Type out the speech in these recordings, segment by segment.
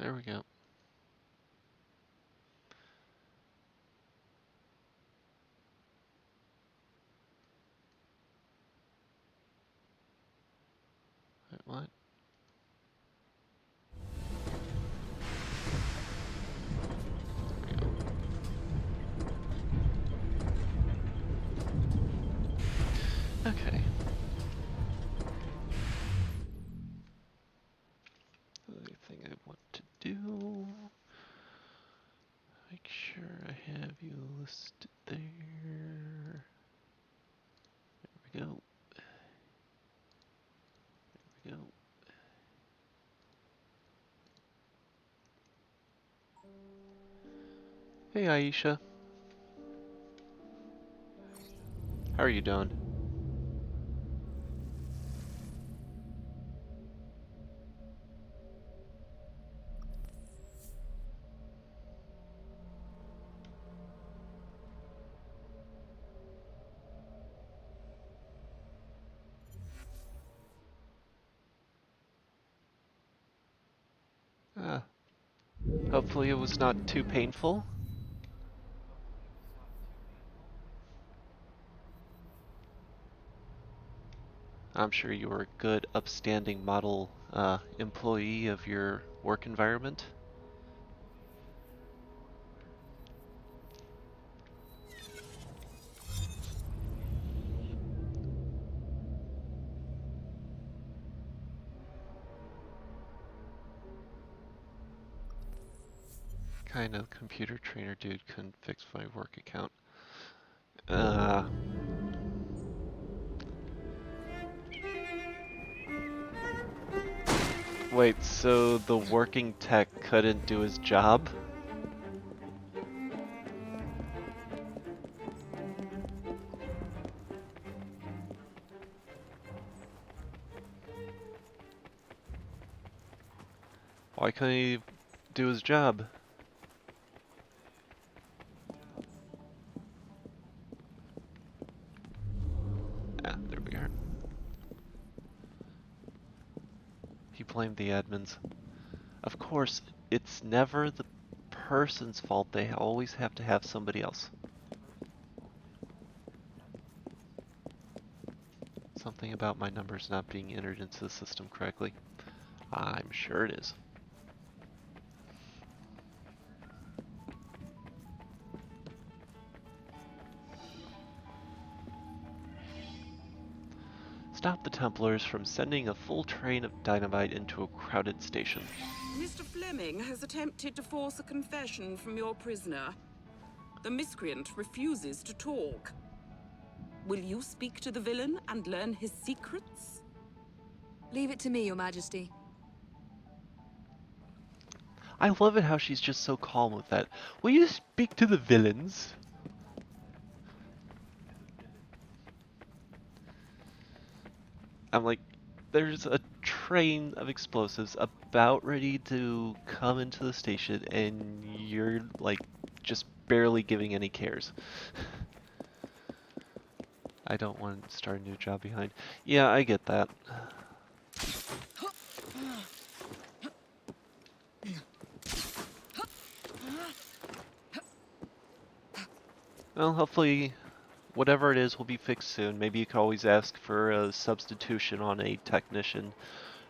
There we go. Wait, what? Okay. The thing I want to do. Make sure I have you listed there. There we go. There we go. Hey Aisha. How are you doing? Ah, hopefully it was not too painful. I'm sure you were a good, upstanding model employee of your work environment. Kind of computer trainer dude couldn't fix my work account. Uh, wait, so the working tech couldn't do his job? Why couldn't he do his job? Ah, there we are. He blamed the admins. Of course, it's never the person's fault. They always have to have somebody else. Something about my numbers not being entered into the system correctly. I'm sure it is. Stop the Templars from sending a full train of dynamite into a crowded station. Mr. Fleming has attempted to force a confession from your prisoner. The miscreant refuses to talk. Will you speak to the villain and learn his secrets? Leave it to me, Your Majesty. I love it how she's just so calm with that. Will you speak to the villains? I'm like, there's a train of explosives about ready to come into the station, and you're like just barely giving any cares. I don't want to start a new job behind. Yeah, I get that. Well, hopefully whatever it is will be fixed soon. Maybe you could always ask for a substitution on a technician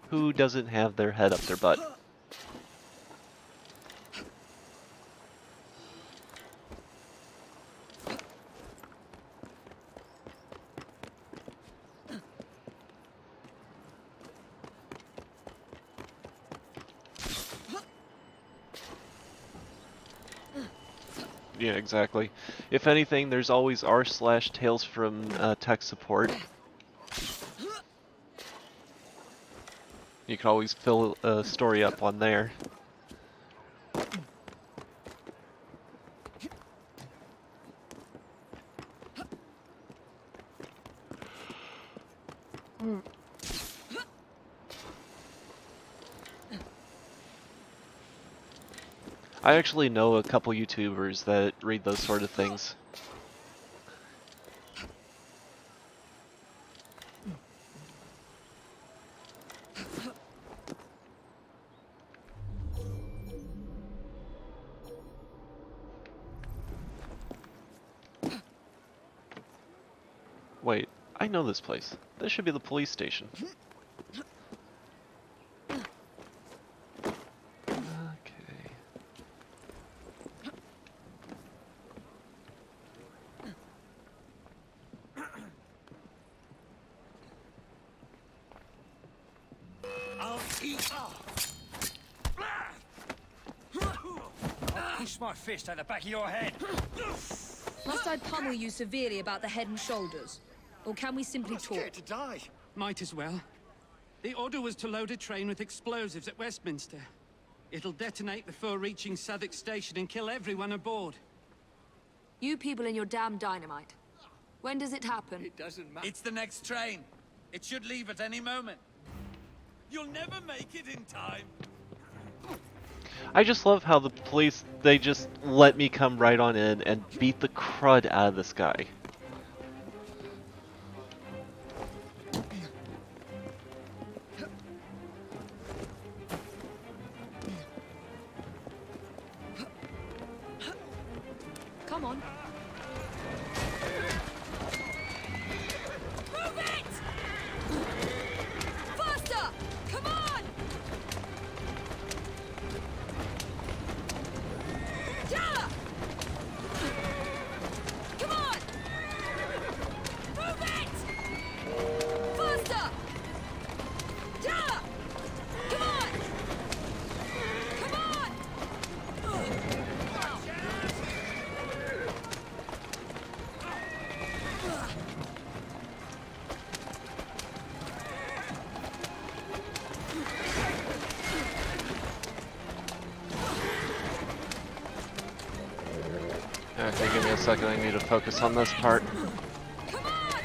who doesn't have their head up their butt. Yeah, exactly. If anything, there's always r/tales from tech support. You can always fill a story up on there. I actually know a couple YouTubers that read those sort of things. I know this place. This should be the police station. Okay. I'll eat. Push my fist at the back of your head. Must I pummel you severely about the head and shoulders? Or can we simply I'm scared talk? to die. Might as well. The order was to load a train with explosives at Westminster. It'll detonate before reaching Southwark Station and kill everyone aboard. You people and your damn dynamite. When does it happen? It doesn't matter. It's the next train. It should leave at any moment. You'll never make it in time. I just love how the police, they just let me come right on in and beat the crud out of this guy. Come on. Move it! Faster! Come on! Yeah! Come on! Move it! Faster! Yeah! Come on! Come on! Okay, give me a second, I need to focus on this part. Come on!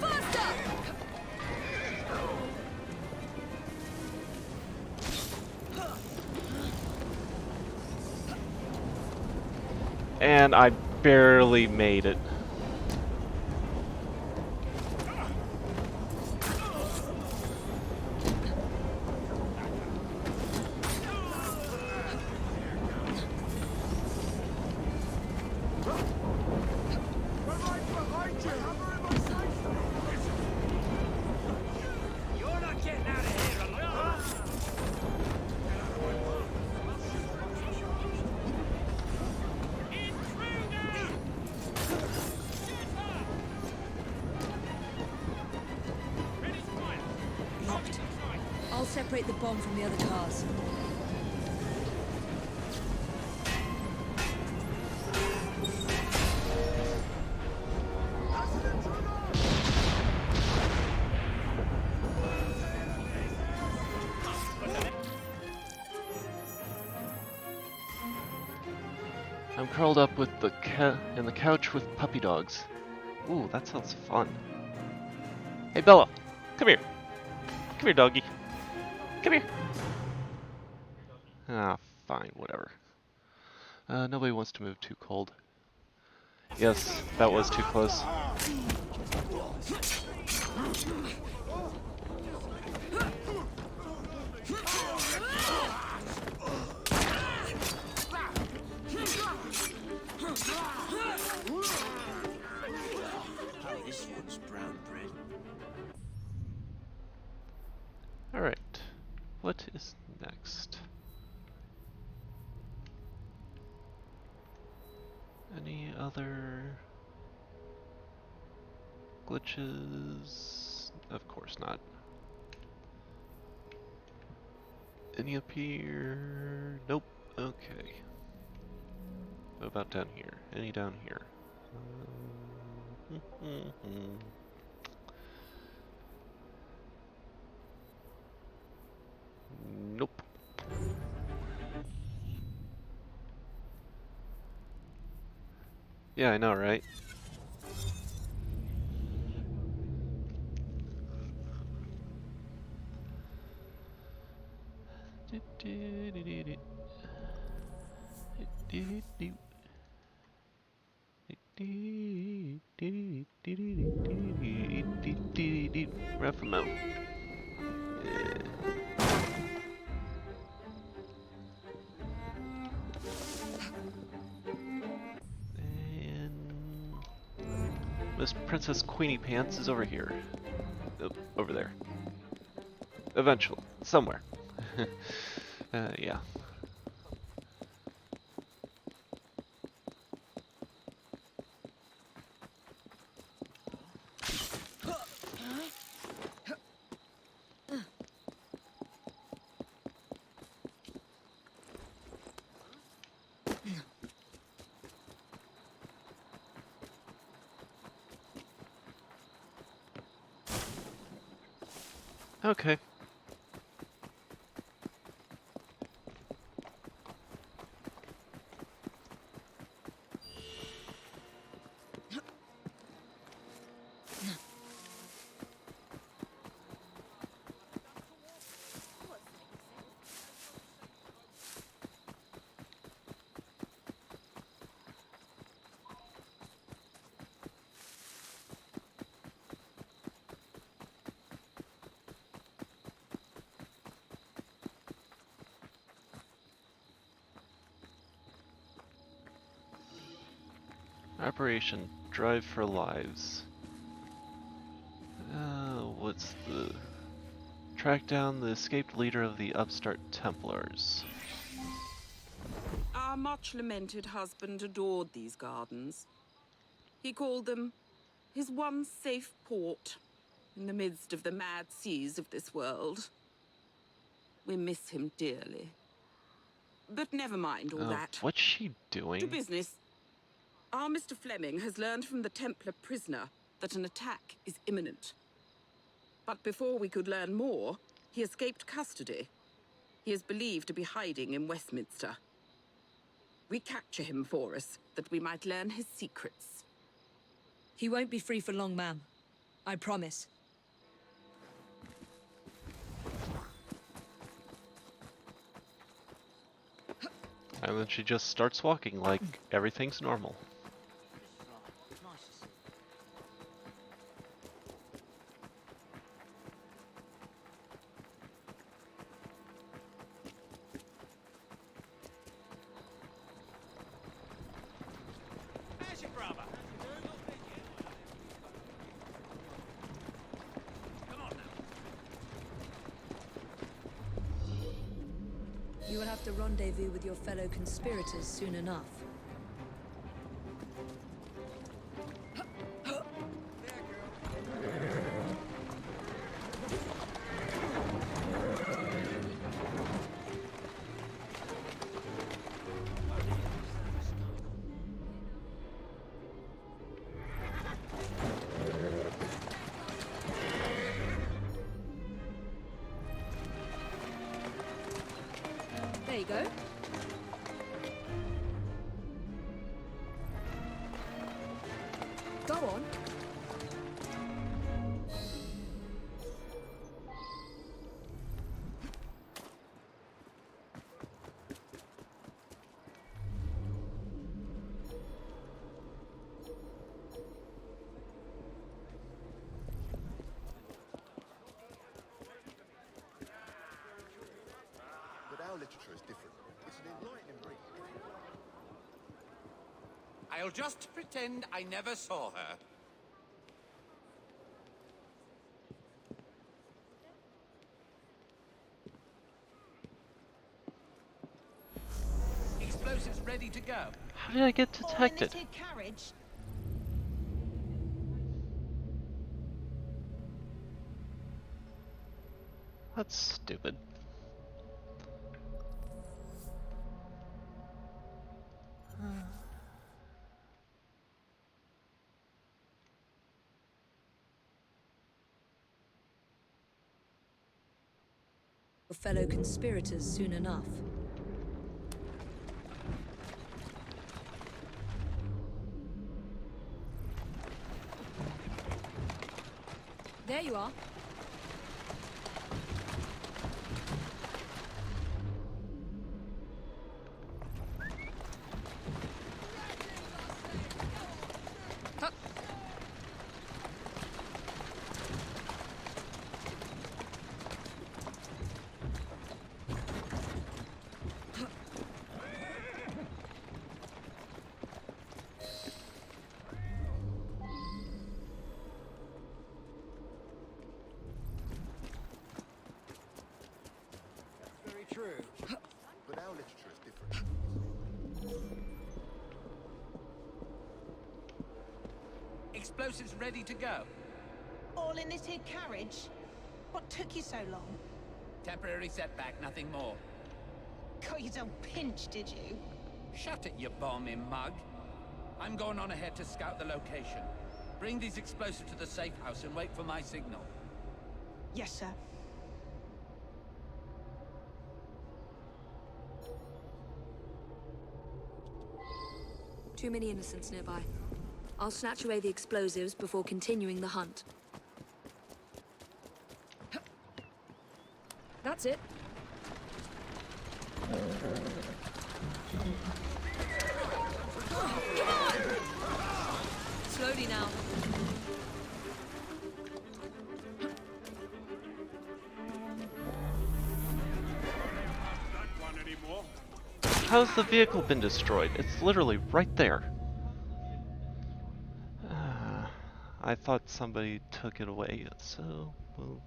Faster! And I barely made it. We're right behind you. Hammer in my sight. You're not getting out of here alone. Locked. I'll separate the bomb from the other cars. I'm curled up with the in the couch with puppy dogs. Ooh, that sounds fun. Hey Bella, come here. Come here, doggy. Come here. Ah, fine, whatever. Nobody wants to move too cold. Yes, that was too close. This one's brown bread. Alright, what is next? Any other glitches? Of course not. Any up here? Nope. Okay. What about down here? Any down here? Nope. Yeah, I know, right? Refamo. Princess Queenie Pants is over here. Over there. Eventually. Somewhere. Yeah. Okay. Operation Drive for Lives. What's the... Track down the escaped leader of the upstart Templars. Our much lamented husband adored these gardens. He called them his one safe port in the midst of the mad seas of this world. We miss him dearly. But never mind all that. What's she To doing? business. Our Mr. Fleming has learned from the Templar prisoner that an attack is imminent. But before we could learn more, he escaped custody. He is believed to be hiding in Westminster. We capture him for us, that we might learn his secrets. He won't be free for long, ma'am. I promise. And then she just starts walking like everything's normal. There's your brother. Come on now. You will have to rendezvous with your fellow conspirators soon enough. There you go. Go on. But our literature is different. It's an enlightening read. I'll just pretend I never saw her. Explosives ready to go. How did I get detected? Carriage. That's stupid. Your fellow conspirators soon enough. There you are. Huh. Our literature is different. Explosives ready to go. All in this here carriage? What took you so long? Temporary setback, nothing more. Got you done pinched, did you? Shut it, you bombing mug. I'm going on ahead to scout the location. Bring these explosives to the safe house and wait for my signal. Yes, sir. Too many innocents nearby. I'll snatch away the explosives before continuing the hunt. That's it. Come on! Slowly now. That one anymore. How's the vehicle been destroyed? It's literally right there. I thought somebody took it away, so well.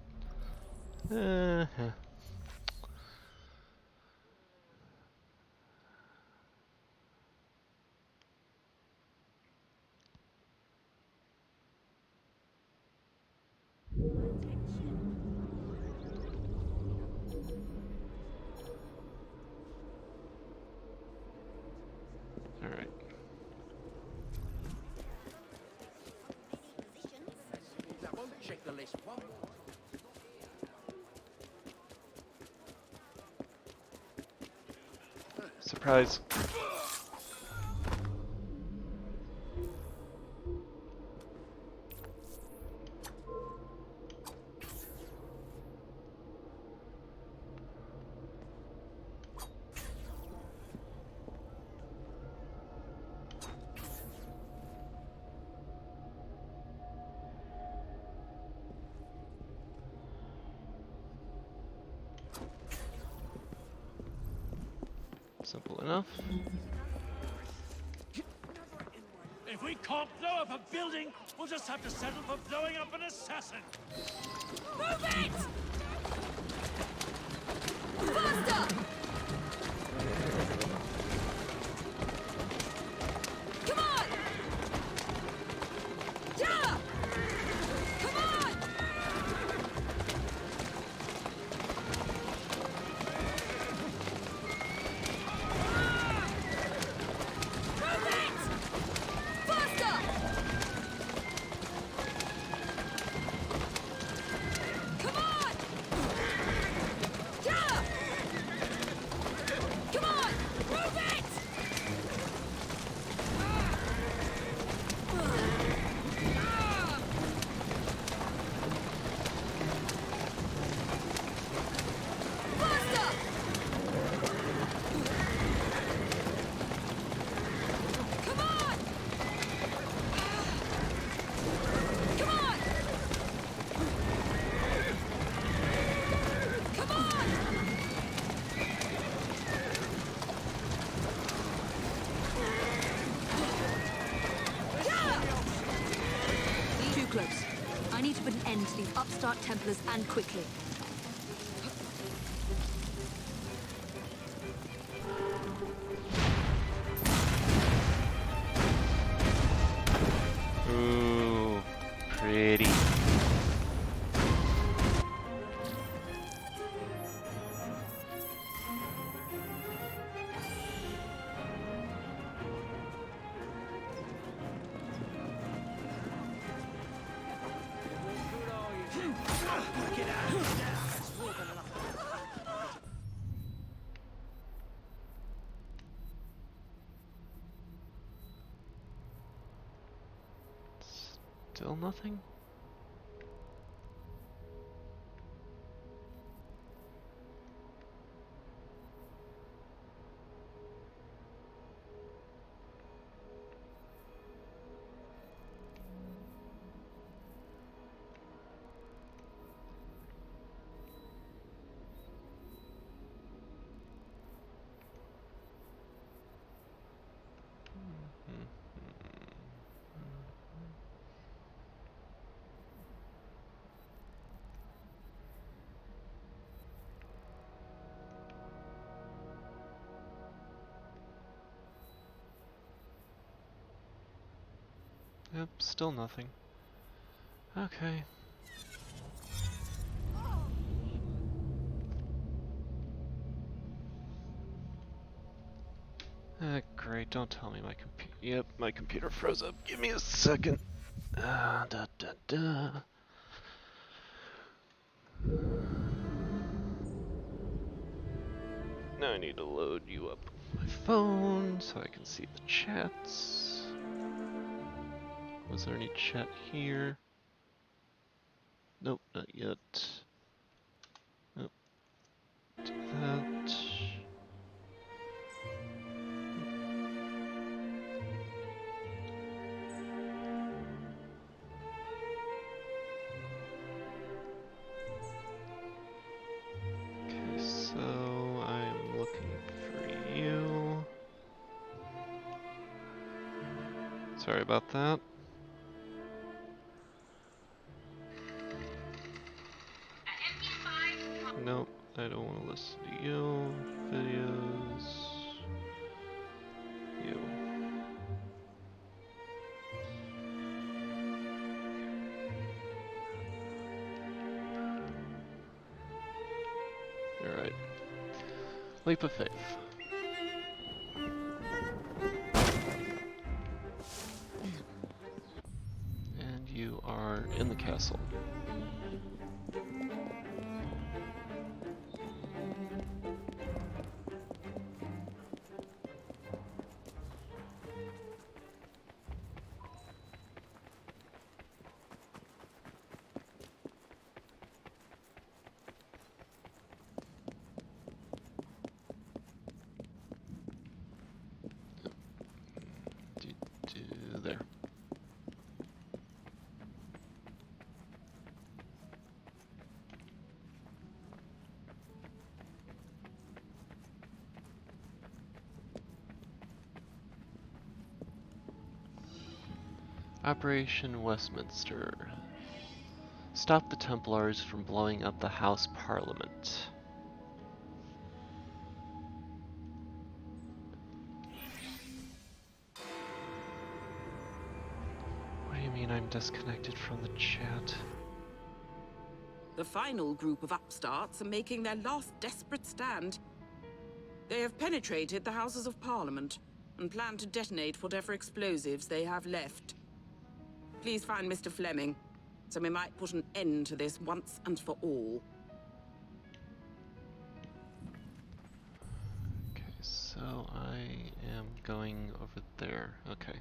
All right. Check the list. Surprise. Simple enough. If we can't blow up a building, we'll just have to settle for blowing up an assassin. Move it! Faster! Come on! Yeah! Come on! Move it! Faster! Come on! Yeah! Come on! Move it! Faster! Come on! Come on! Come on! Too close. I need to put an end to these upstart Templars and quickly. Ooh, pretty. Still nothing? Yep, still nothing. Okay. Great, don't tell me my computer. Yep, my computer froze up. Give me a second. Da da da. Now I need to load you up on my phone so I can see the chats. Was there any chat here? Nope, not yet. Nope. Do that. Okay, so I'm looking for you. Sorry about that. Nope, I don't want to listen to you. Videos. You. Alright. Leap of faith. And you are in the castle. There. Operation Westminster. Stop the Templars from blowing up the House Parliament. What do you mean I'm disconnected from the chat? The final group of upstarts are making their last desperate stand. They have penetrated the Houses of Parliament and plan to detonate whatever explosives they have left. Please find Mr. Fleming, so we might put an end to this once and for all. Okay, so I am going over there. Okay.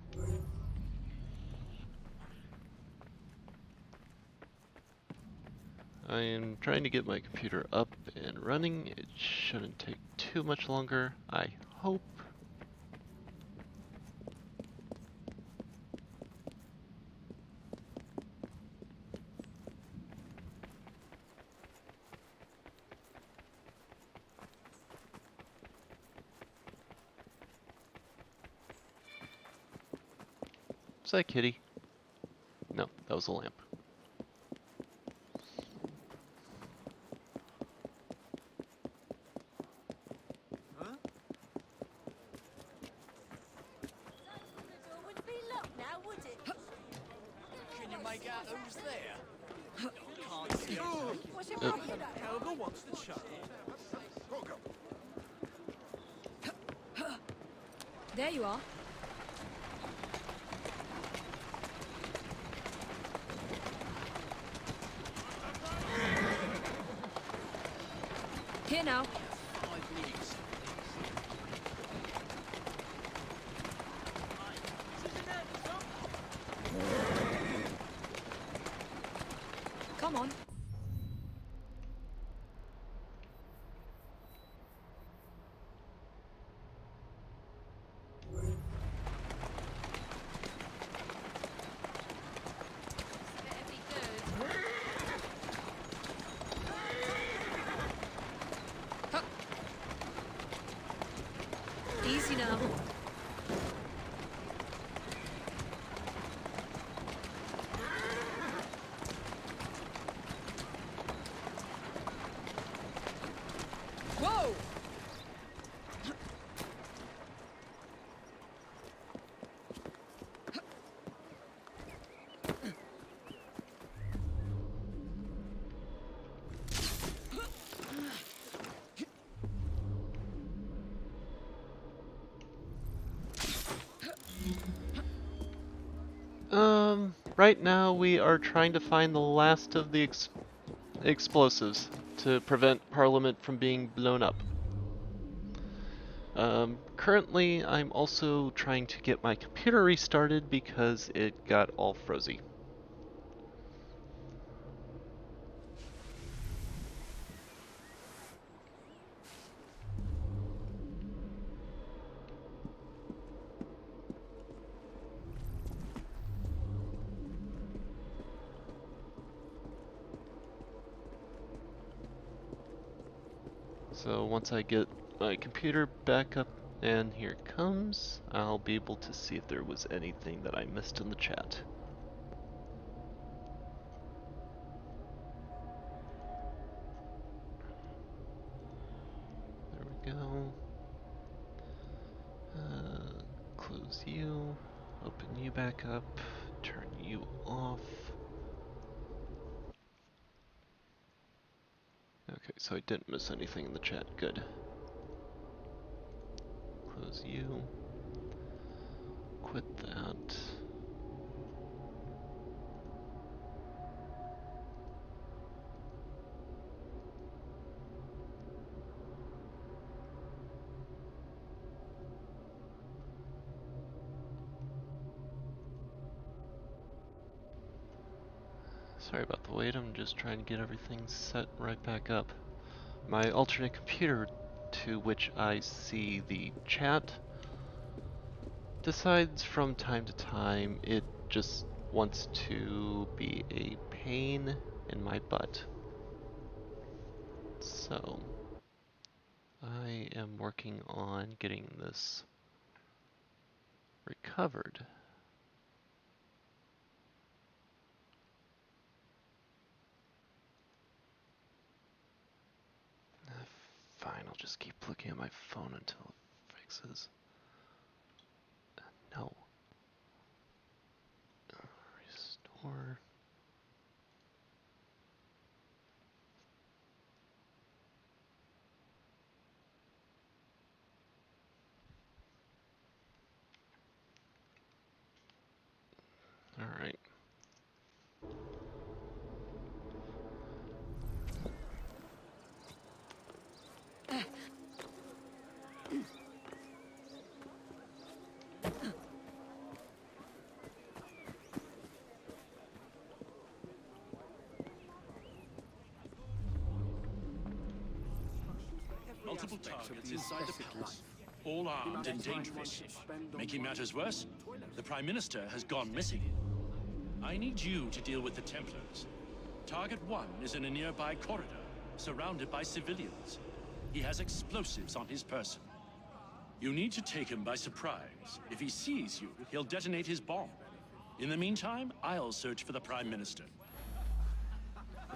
I am trying to get my computer up and running. It shouldn't take too much longer, I hope. Is that Kitty? No, that was a lamp. Can you make out who's there? Can't see. What's it about? Helga wants the shut. There you are. Here now. 5 minutes. Come on. Hup. Easy now. Right now, we are trying to find the last of the explosives to prevent Parliament from being blown up. Currently, I'm also trying to get my computer restarted because it got all frozy. So once I get my computer back up, and here it comes, I'll be able to see if there was anything that I missed in the chat. There we go. Close you, open you back up, turn you off. Okay, so I didn't miss anything in the chat, good. Close you, quit that. Sorry about the wait, I'm just trying to get everything set right back up. My alternate computer to which I see the chat decides from time to time it just wants to be a pain in my butt. So, I am working on getting this recovered. Fine, I'll just keep looking at my phone until it fixes. No. Restore. Alright. Multiple targets inside the palace, all armed and dangerous. Making matters worse, the Prime Minister has gone missing. I need you to deal with the Templars. Target 1 is in a nearby corridor, surrounded by civilians. He has explosives on his person. You need to take him by surprise. If he sees you, he'll detonate his bomb. In the meantime, I'll search for the Prime Minister.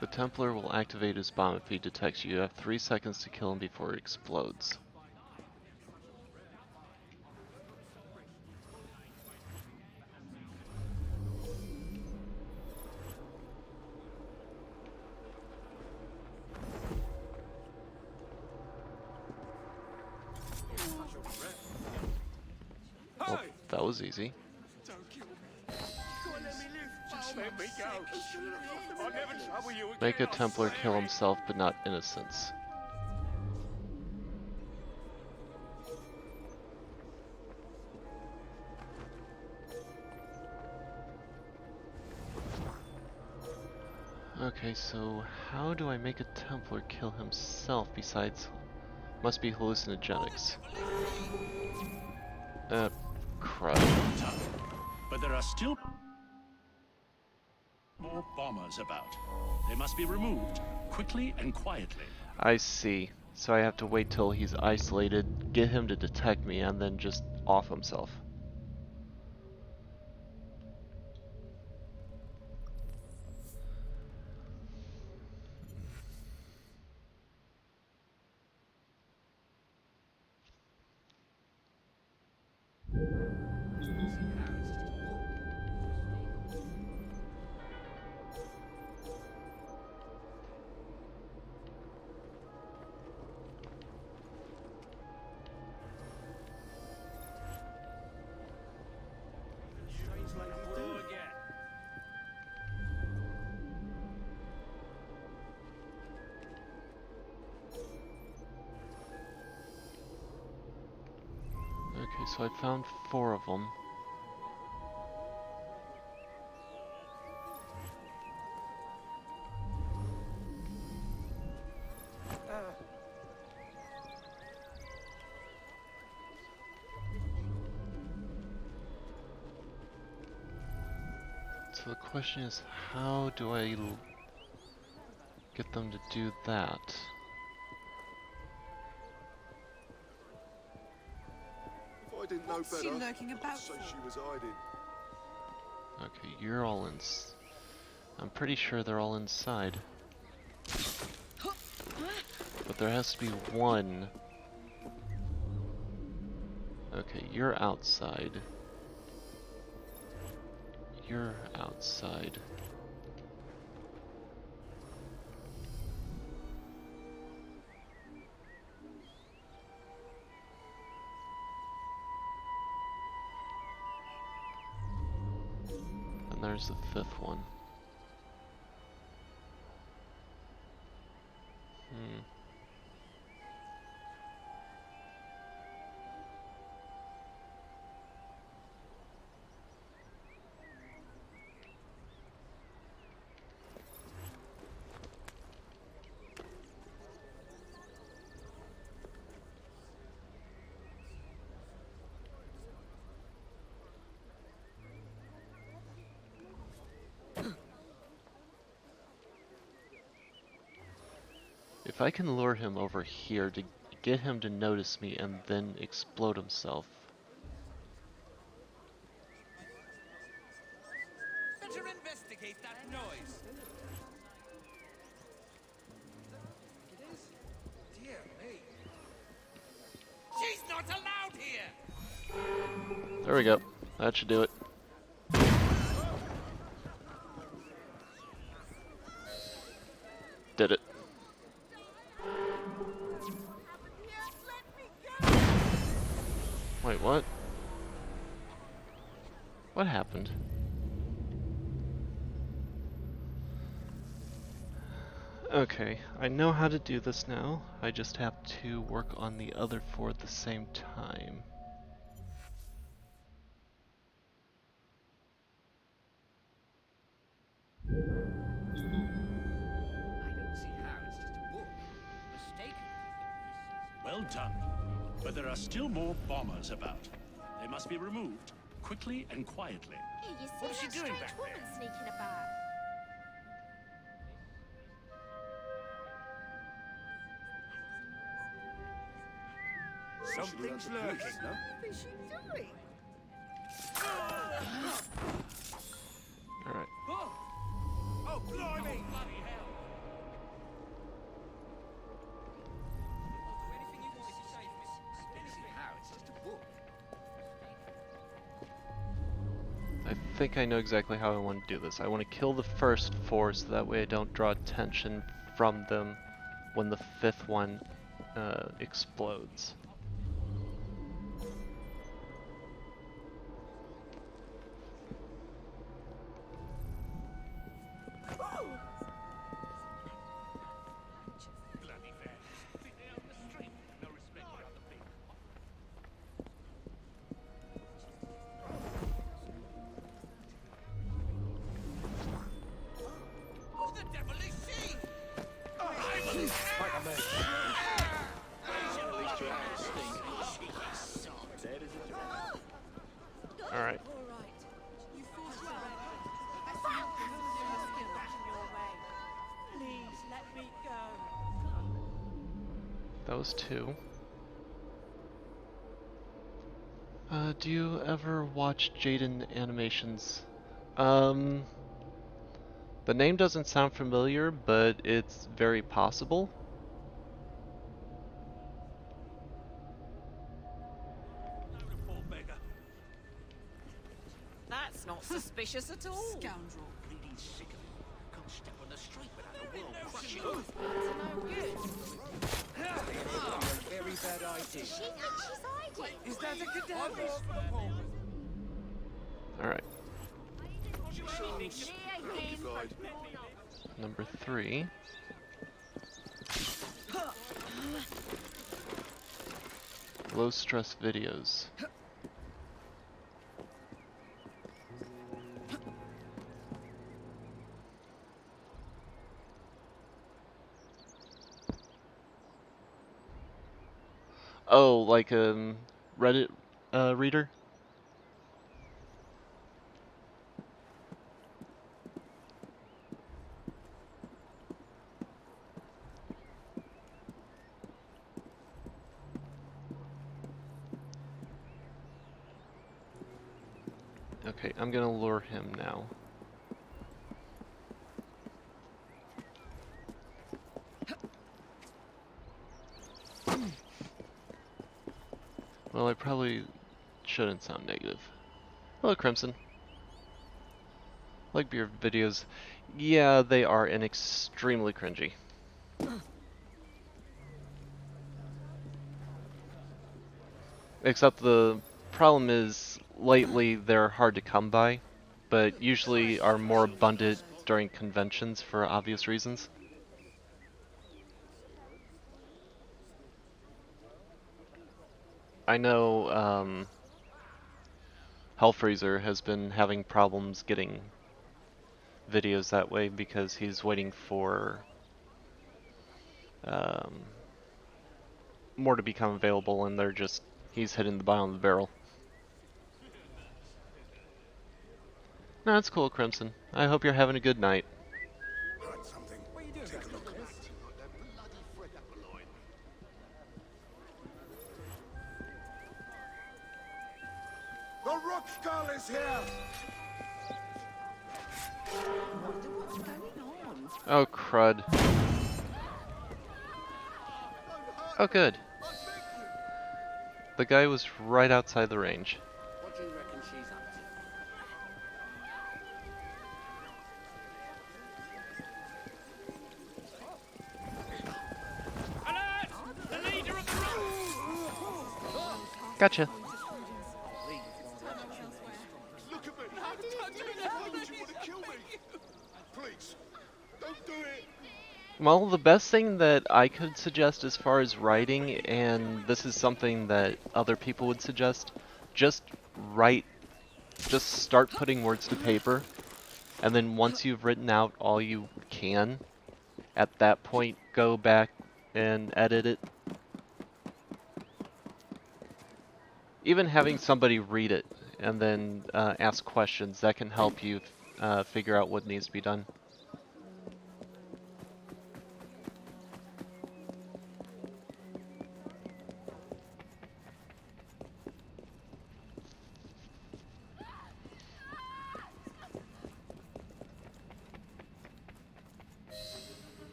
The Templar will activate his bomb if he detects you. You have 3 seconds to kill him before it explodes. Well, that was easy. Make a Templar kill himself, but not innocents. Okay, so how do I make a Templar kill himself besides... Must be hallucinogenics. Crud. But there are still more bombers about. They must be removed, quickly and quietly. I see. So I have to wait till he's isolated, get him to detect me, and then just off himself. so I found 4 of them. So the question is, how do I get them to do that? If I didn't know What's better, she lurking about I'd say for? she was hiding. Okay, you're all in. I'm pretty sure they're all inside. But there has to be one. Okay, you're outside. You're outside. And there's the 5th one. If I can lure him over here to get him to notice me and then explode himself. Better investigate that noise. Dear me. She's not allowed here! There we go. That should do it. Did it. Wait, what? What happened? Okay, I know how to do this now. I just have to work on the other 4 at the same time. I don't see how. It's just a book. Mistaken. Well done. But there are still more bombers about. They must be removed, quickly and quietly. Here, you see What is she that doing strange back woman there? sneaking about? Something's lurking. What is she doing? Alright. Oh, blimey! Bloody hell! I don't see how. It's just a book. I think I know exactly how I want to do this. I want to kill the first 4 so that way I don't draw attention from them when the 5th one explodes. Bloody fair. Think they own the street. No respect for other people. Who the devil is she? Alright. All right. You forced your hand. Please let me go. That was 2. Do you ever watch Jaden animations? The name doesn't sound familiar, but it's very possible. Poor beggar. That's not suspicious at all. Scoundrel. Bleeding sick of it. Can't step on the street without the world crushing. That's no good. Very bad idea. She thinks she's hiding. Is that a cadaver? Alright, Guide. number 3. Low stress videos. Oh, like Reddit reader? Okay, I'm gonna lure him now. Well, I probably shouldn't sound negative. Hello, Crimson. Like your videos. Yeah, they are, and extremely cringy. Except the problem is, lately they're hard to come by, but usually are more abundant during conventions for obvious reasons. I know Hellfreezer has been having problems getting videos that way because he's waiting for um, more to become available, and he's hitting the bottom of the barrel. No, it's cool, Crimson. I hope you're having a good night. Heard something. What are you doing? Take a look. Chris? Like that bloody Fred Appleline. The Rock Skull is here! Wonder what's going on. Oh, crud. Oh, good. The guy was right outside the range. What do you reckon she's up to? Alert! The leader of the rock! Gotcha. Look at me! Why would you want to kill me? Please, don't do it! Well, the best thing that I could suggest as far as writing, and this is something that other people would suggest, just write, just start putting words to paper, and then once you've written out all you can, at that point, go back and edit it. Even having somebody read it and then ask questions, that can help you figure out what needs to be done.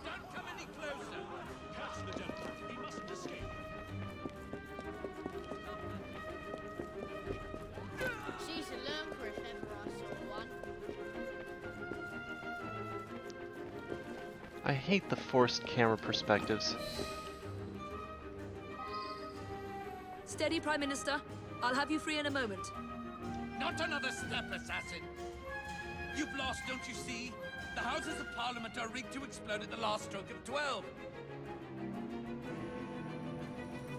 Don't come any closer! Catch the devil. He mustn't escape. She's a lurker if ever I saw one. I hate the forced camera perspectives. Steady, Prime Minister. I'll have you free in a moment. Not another step, assassin! You've lost, don't you see? The Houses of Parliament are rigged to explode at the last stroke of 12.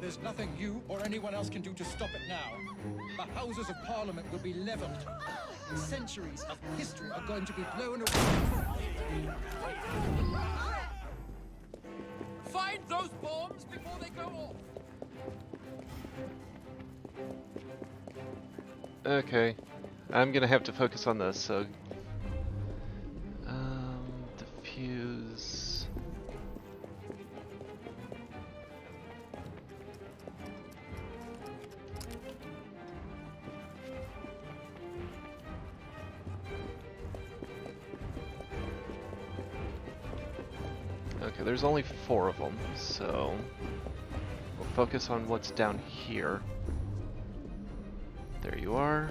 There's nothing you or anyone else can do to stop it now. The Houses of Parliament will be leveled. Centuries of history are going to be blown away. Find those bombs before they go off! Okay, I'm gonna have to focus on this, so... diffuse... Okay, there's only 4 of them, so... we'll focus on what's down here. There you are.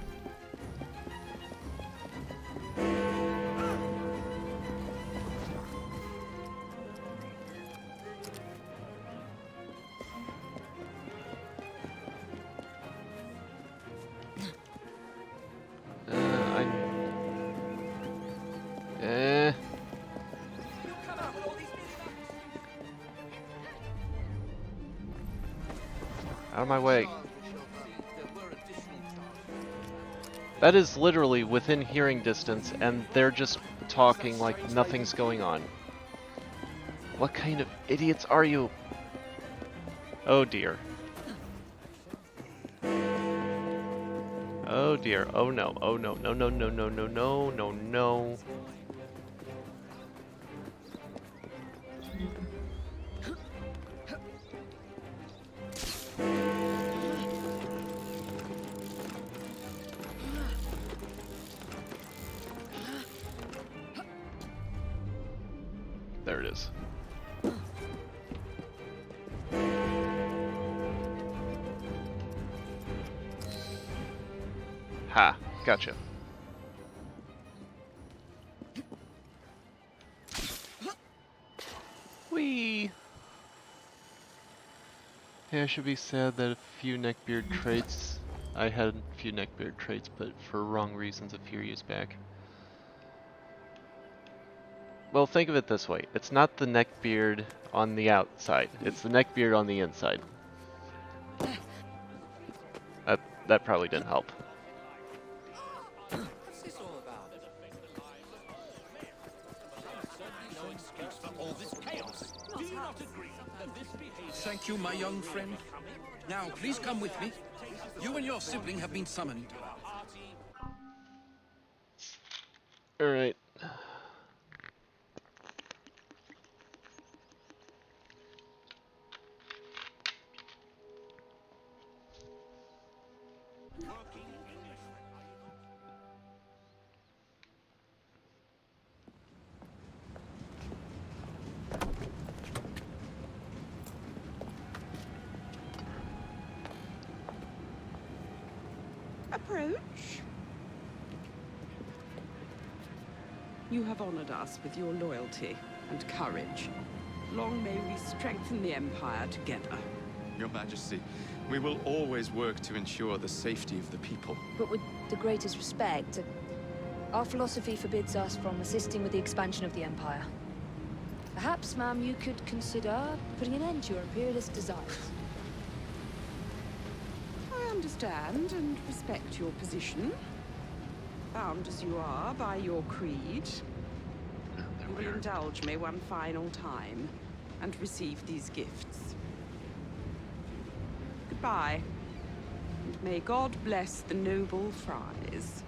Out of my way. That is literally within hearing distance, and they're just talking like nothing's going on. What kind of idiots are you? Oh dear. Oh dear. Oh no. Oh no. No no no no no no no no. There it is. Ha. Gotcha. Whee! Yeah, I should be sad that a few neckbeard traits... I had a few neckbeard traits, but for wrong reasons a few years back. Well, think of it this way. It's not the neckbeard on the outside. It's the neckbeard on the inside. That probably didn't help. What's this all about? Certainly no excuse for all this chaos. Do you not agree that this behavior... Thank you, my young friend. Now, please come with me. You and your sibling have been summoned. Alright. Approach. You have honored us with your loyalty and courage. Long may we strengthen the Empire together. Your Majesty, we will always work to ensure the safety of the people. But with the greatest respect, our philosophy forbids us from assisting with the expansion of the Empire. Perhaps, ma'am, you could consider putting an end to your imperialist desires. I understand and respect your position. Bound as you are by your creed. You will indulge me one final time and receive these gifts. Goodbye. And may God bless the noble Fries.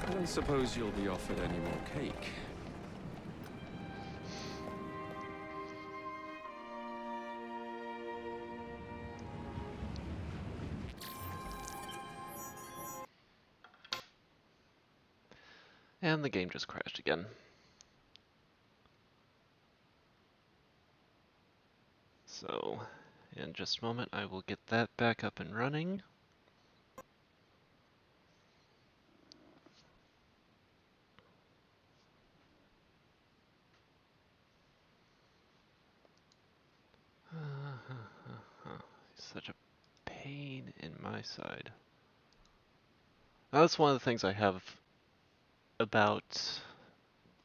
I don't suppose you'll be offered any more cake. And the game just crashed again. So, in just a moment, I will get that back up and running. Such a pain in my side. Now, that's one of the things I have about...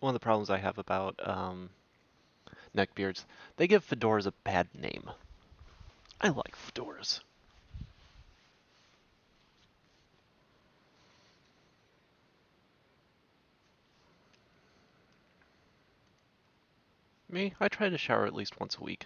One of the problems I have about neckbeards. They give fedoras a bad name. I like fedoras. Me, I try to shower at least once a week.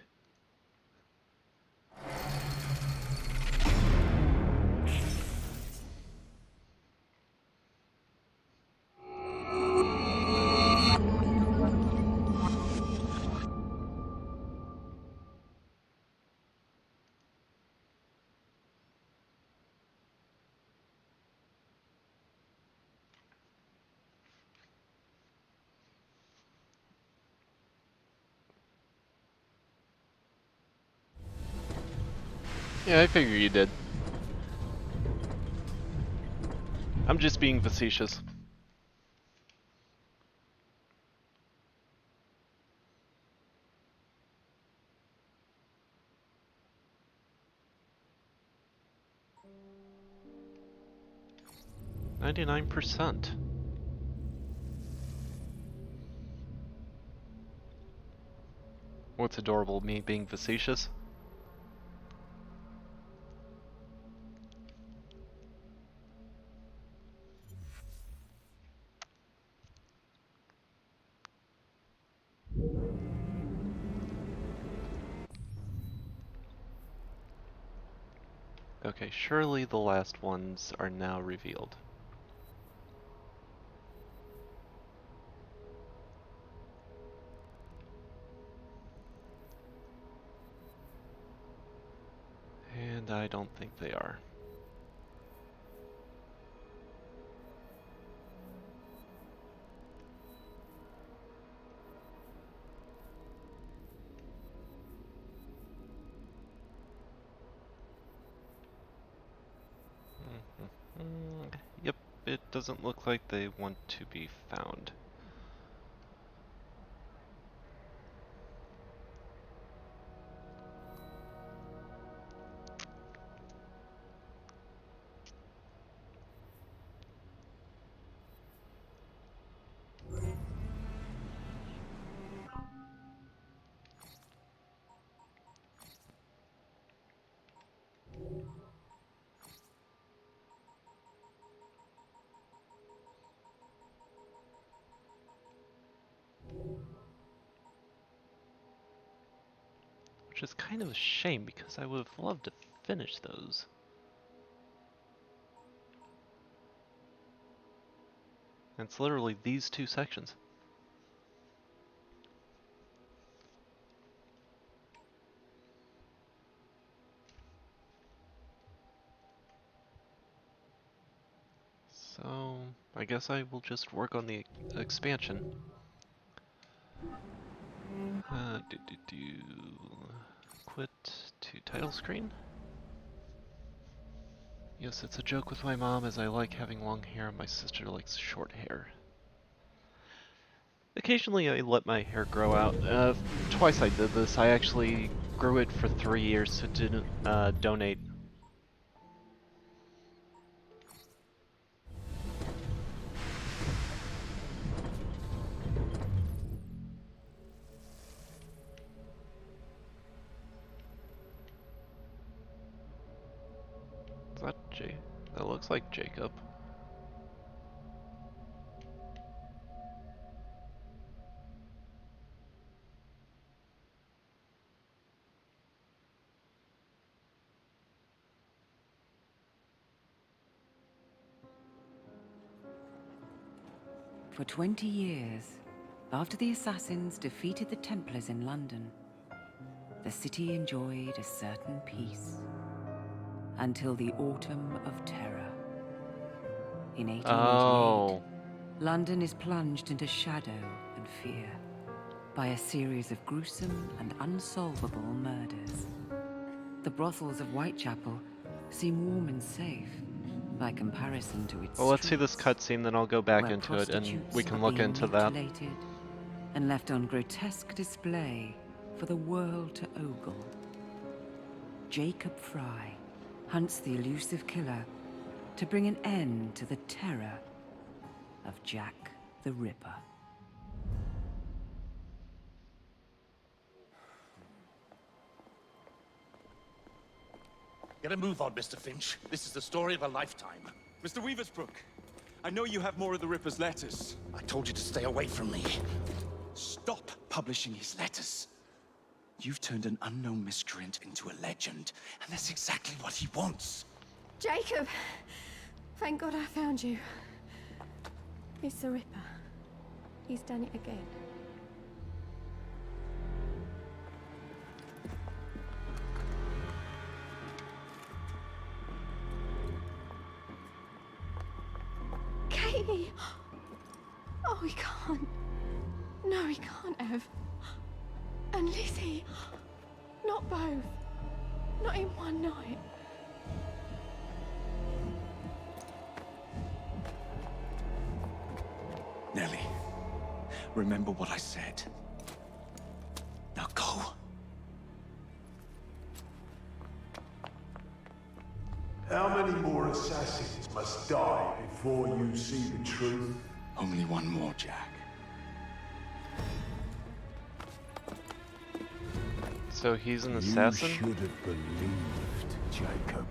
Yeah, I figure you did. I'm just being facetious. $99%. What's adorable, me being facetious? Okay, surely the last ones are now revealed. And I don't think they are. Yep, it doesn't look like they want to be found. Which is kind of a shame because I would have loved to finish those. And it's literally these two sections. So, I guess I will just work on the expansion. Quit to title screen. Yes, it's a joke with my mom as I like having long hair and my sister likes short hair. Occasionally I let my hair grow out. Twice I did this. I actually grew it for 3 years to donate. Is that that looks like Jacob. For 20 years, after the assassins defeated the Templars in London, the city enjoyed a certain peace. Until the Autumn of Terror. In 1888, London is plunged into shadow and fear by a series of gruesome and unsolvable murders. The brothels of Whitechapel seem warm and safe by comparison to its Well, let's see this cutscene, then I'll go back into it and we can look into that. And left on grotesque display for the world to ogle. Jacob Fry hunts the elusive killer to bring an end to the terror of Jack the Ripper. Get a move on, Mr. Finch. This is the story of a lifetime. Mr. Weaversbrook, I know you have more of the Ripper's letters. I told you to stay away from me. Stop publishing his letters. You've turned an unknown miscreant into a legend, and that's exactly what he wants. Jacob! Thank God I found you. It's the Ripper. He's done it again. Katie! Oh, we can't. No, we can't have. And Lizzie. Not both. Not in one night. Nellie, remember what I said. Now go. How many more assassins must die before you see the truth? Only one more, Jack. So he's an assassin? You should have believed, Jacob.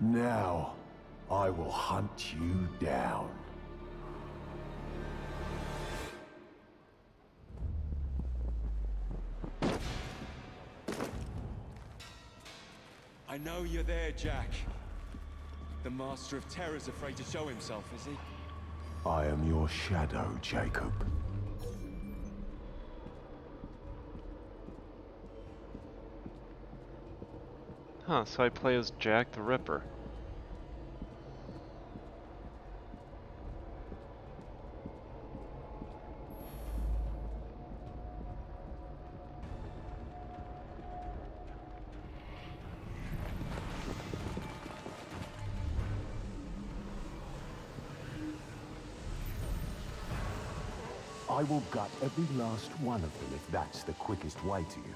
Now, I will hunt you down. I know you're there, Jack. The Master of Terror's afraid to show himself, is he? I am your shadow, Jacob. Huh, so I play as Jack the Ripper. I will gut every last one of them if that's the quickest way to you.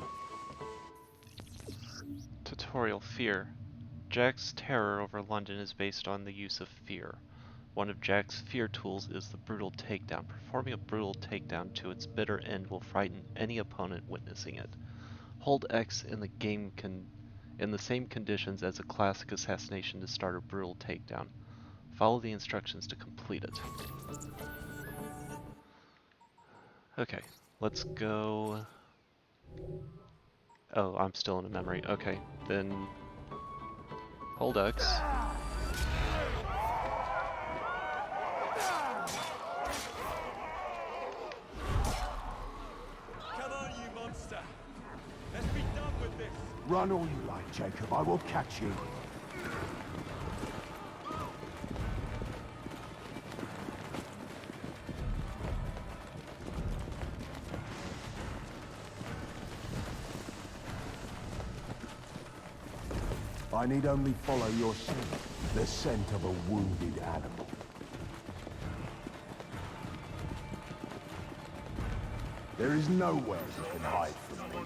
Tutorial Fear. Jack's terror over London is based on the use of fear. One of Jack's fear tools is the brutal takedown. Performing a brutal takedown to its bitter end will frighten any opponent witnessing it. Hold X in the game in the same conditions as a classic assassination to start a brutal takedown. Follow the instructions to complete it. Okay, let's go. Oh, I'm still in a memory. Okay, then hold X. Come on, you monster! Let's be done with this! Run all you like, Jacob. I will catch you. I need only follow your scent, the scent of a wounded animal. There is nowhere you can hide from me.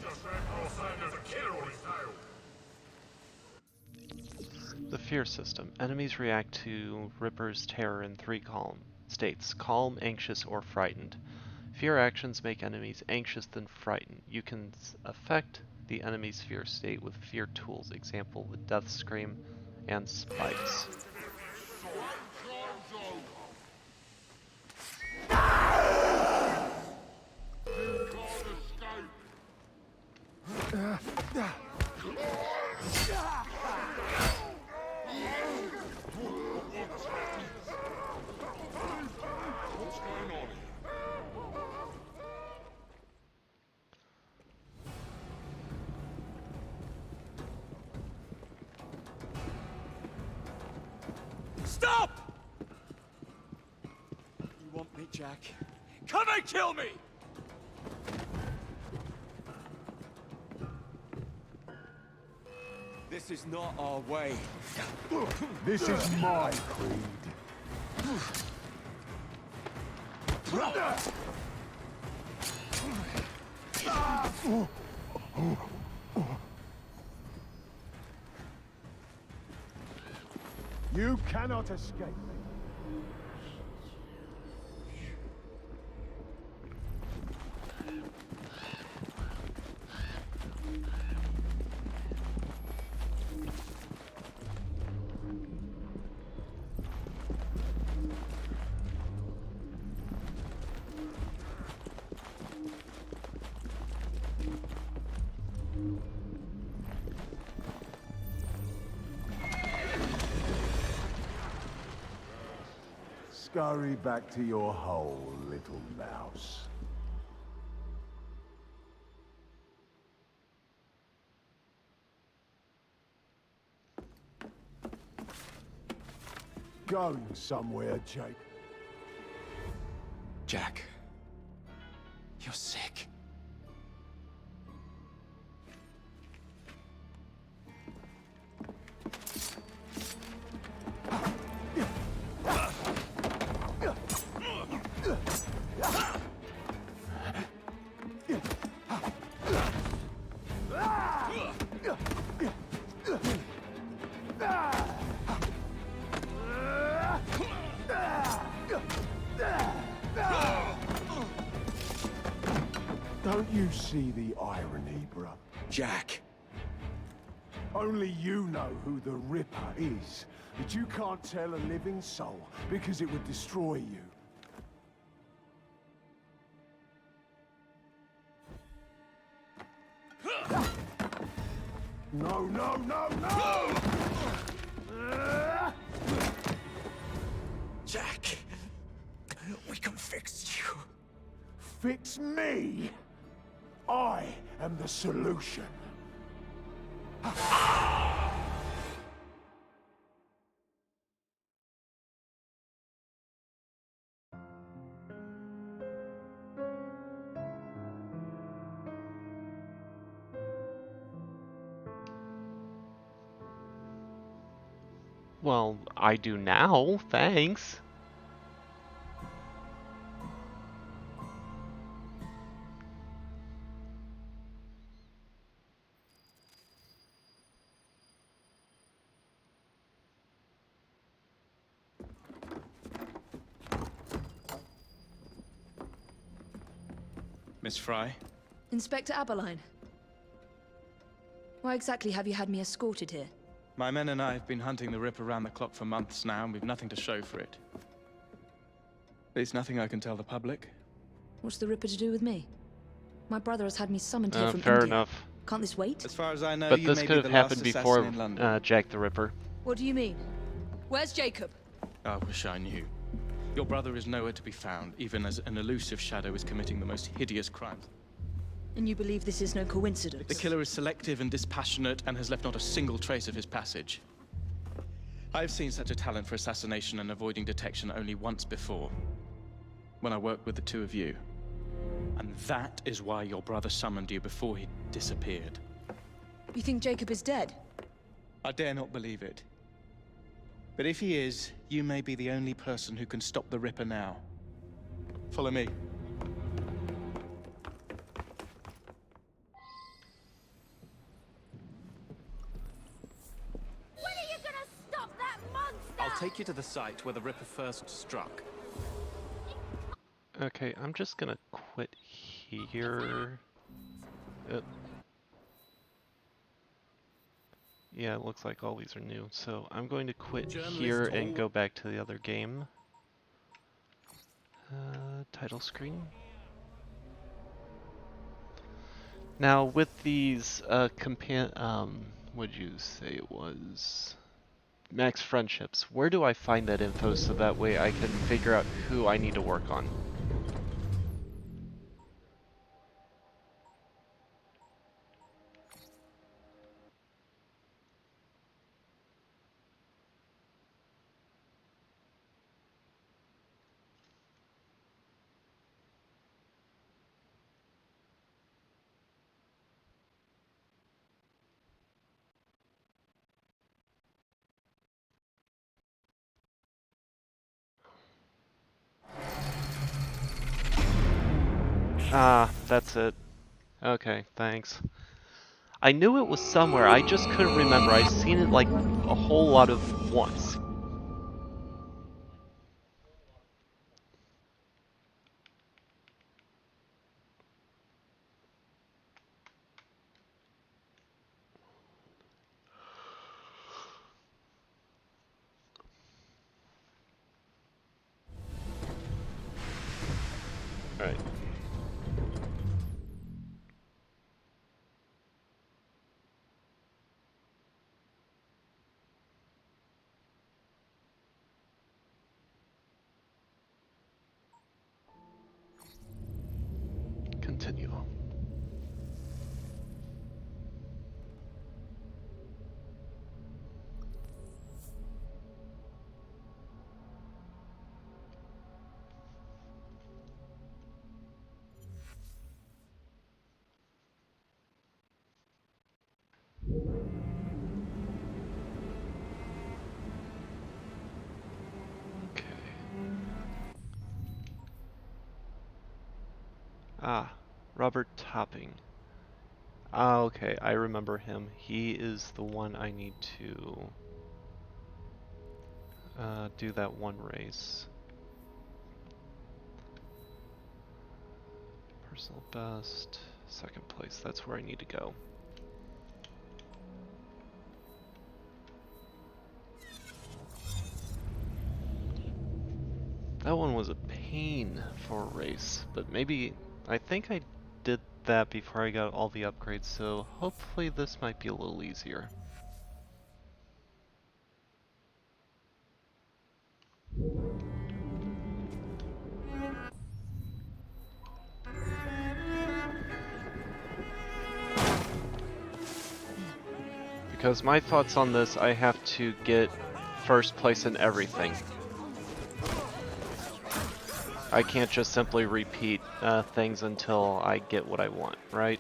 The fear system. Enemies react to Ripper's terror in three states: calm, anxious, or frightened. Fear actions make enemies anxious then frightened. You can affect the enemy's fear state with fear tools, example the death scream and spikes. Stop! You want me, Jack? Come and kill me! This is not our way. This is my creed. You cannot escape me. Scurry back to your hole, little mouse. Going somewhere, Jake. Jack, you're sick. Don't you see the irony, bruh? Jack. Only you know who the Ripper is, but you can't tell a living soul because it would destroy you. No, no, no, no! Jack, we can fix you. Fix me? I am the solution. Well, I do now, thanks. Miss Fry? Inspector Aberline. Why exactly have you had me escorted here? My men and I have been hunting the Ripper around the clock for months now, and we've nothing to show for it. There's nothing I can tell the public. What's the Ripper to do with me? My brother has had me summoned here from Fair India. enough. Can't this wait? As far as I know, But you this may could be have the last happened assassin before in London. Jack the Ripper. What do you mean? Where's Jacob? I wish I knew. Your brother is nowhere to be found, even as an elusive shadow is committing the most hideous crimes. And you believe this is no coincidence? The killer is selective and dispassionate and has left not a single trace of his passage. I've seen such a talent for assassination and avoiding detection only once before, when I worked with the two of you. And that is why your brother summoned you before he disappeared. You think Jacob is dead? I dare not believe it. But if he is, you may be the only person who can stop the Ripper now. Follow me. When are you gonna stop that monster? I'll take you to the site where the Ripper first struck. Okay, I'm just gonna quit here. Yeah, it looks like all these are new. So I'm going to quit here and go back to the other game. Title screen. Now with these what'd you say it was? Max friendships. Where do I find that info so that way I can figure out who I need to work on? Ah, that's it. Okay, thanks. I knew it was somewhere, I just couldn't remember. I've seen it like a whole lot of once. Alright. Continue. Okay. Ah, Robert Topping. Ah, okay, I remember him. He is the one I need to do that one race. Personal best. Second place, that's where I need to go. That one was a pain for a race, but maybe, I think I did that before I got all the upgrades, so hopefully this might be a little easier. Because my thoughts on this, I have to get first place in everything. I can't just simply repeat things until I get what I want, right?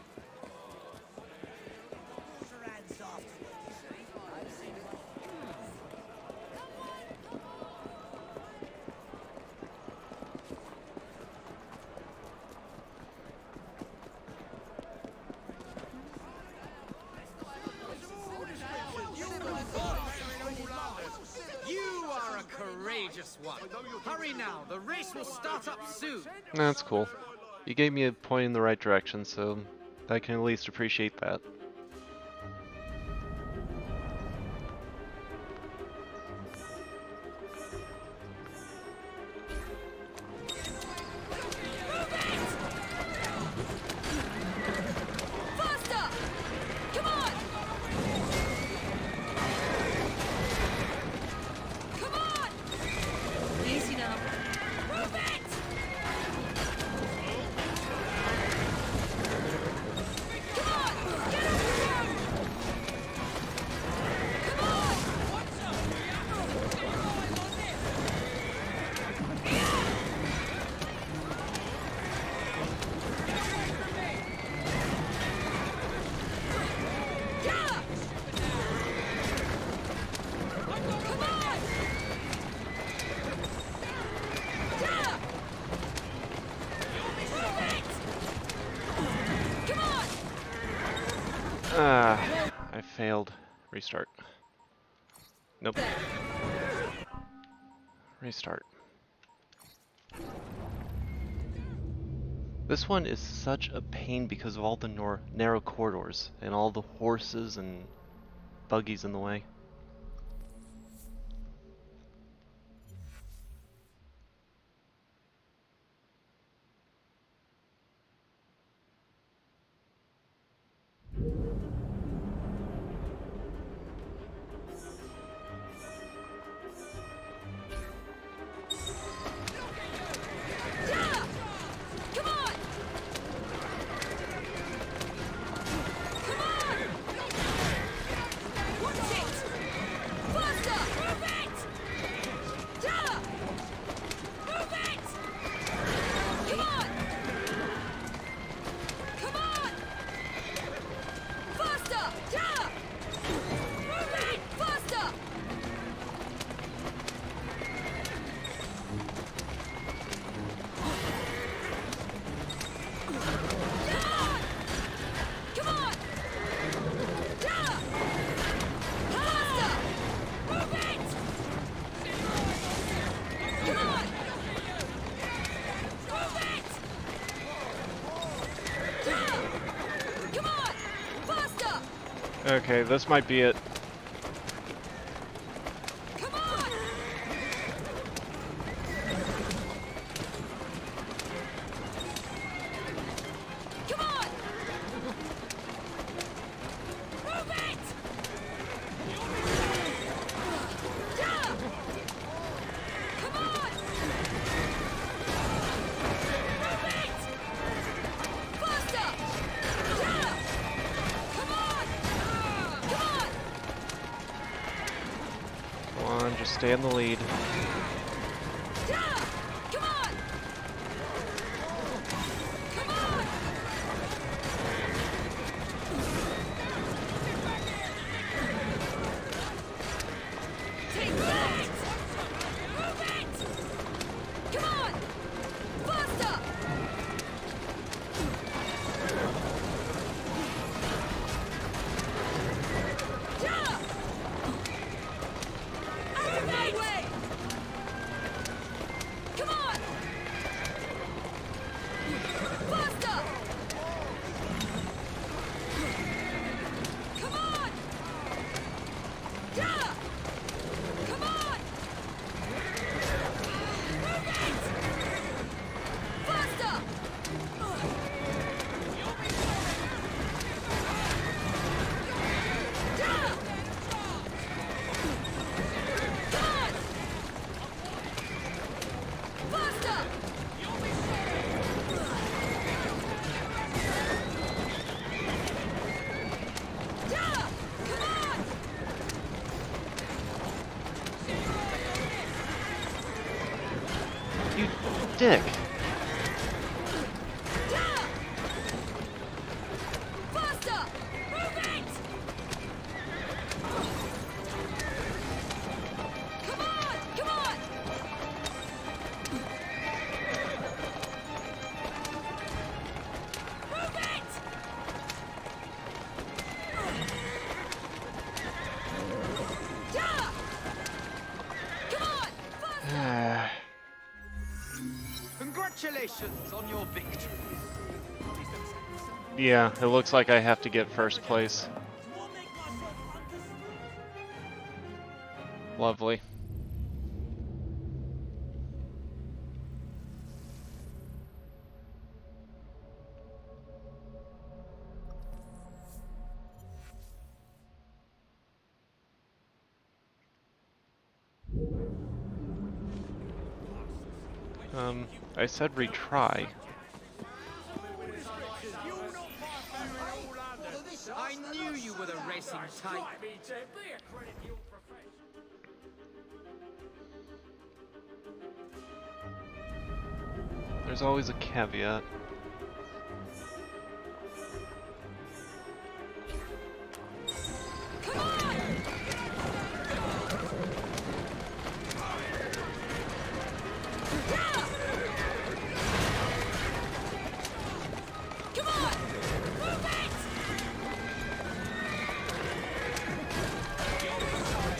You are a courageous one. Hurry now, the race will start up soon. That's cool. You gave me a point in the right direction, so I can at least appreciate that. I failed. Restart. Nope. Restart. This one is such a pain because of all the narrow corridors and all the horses and buggies in the way. Okay, this might be it. Just stay in the lead. stick. Faster! Move it! Come on! Come on! Move it! Yeah! Come on! Congratulations on your victory. Yeah, it looks like I have to get first place. Lovely. I said retry. I knew you were the racing type. There's always a caveat. Come on! Move it!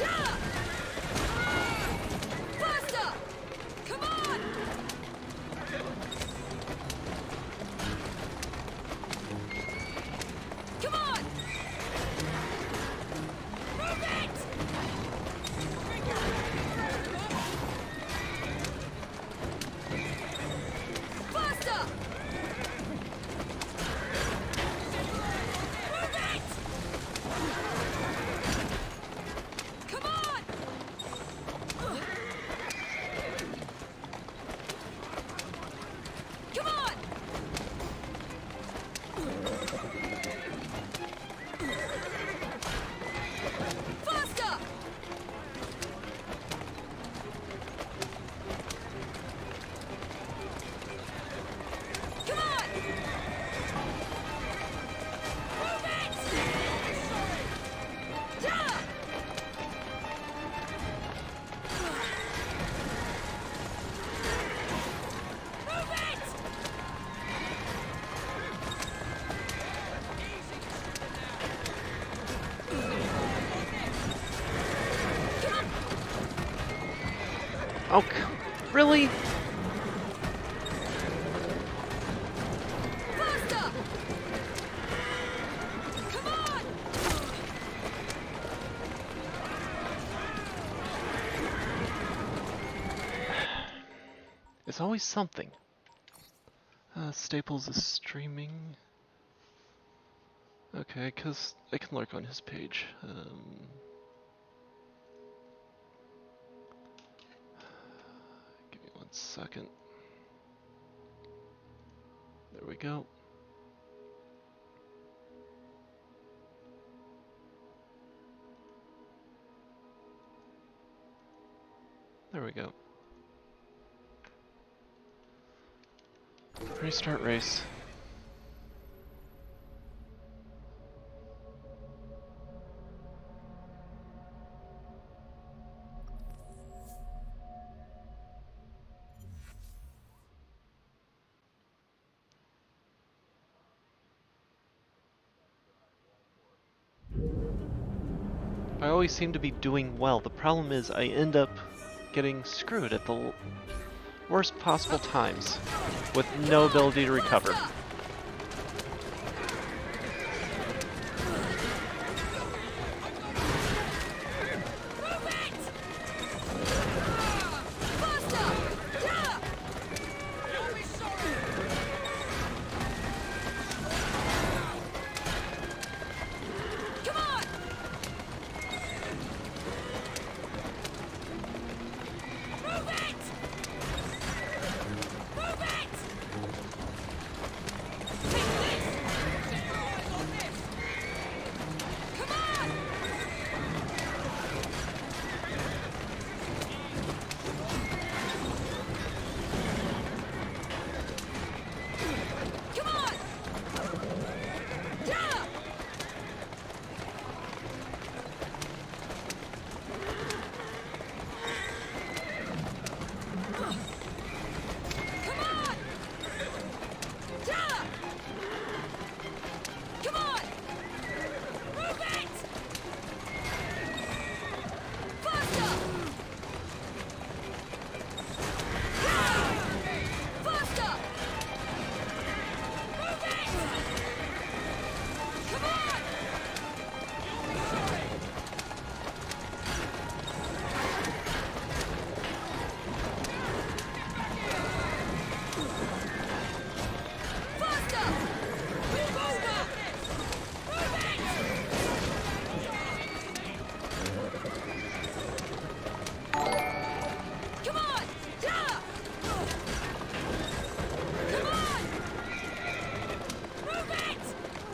Yeah! Faster! Come on! Come on! Move it! Faster! Move it! Come on! Come on! Faster! Come on! Move it! Yeah! Move it! Oh, really? Faster! Come on! It's always something. Staples is streaming. Okay, because I can lurk on his page. Give me 1 second. There we go. There we go. Restart race. I always seem to be doing well. The problem is I end up getting screwed at the worst possible times with no ability to recover.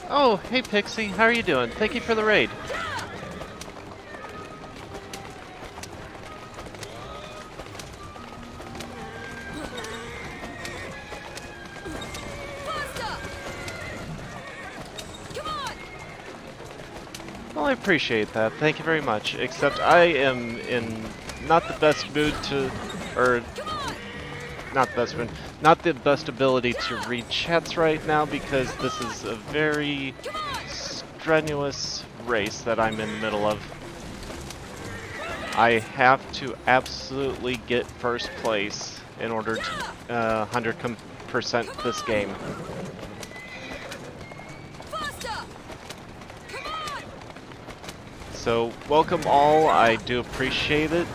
Oh, hey Pixie, how are you doing? Thank you for the raid. Well, I appreciate that. Thank you very much. Except I am in not the best mood to, or not the best mood, not the best ability to read chats right now because this is a very strenuous race that I'm in the middle of. I have to absolutely get first place in order to 100% this game. So, welcome all, I do appreciate it.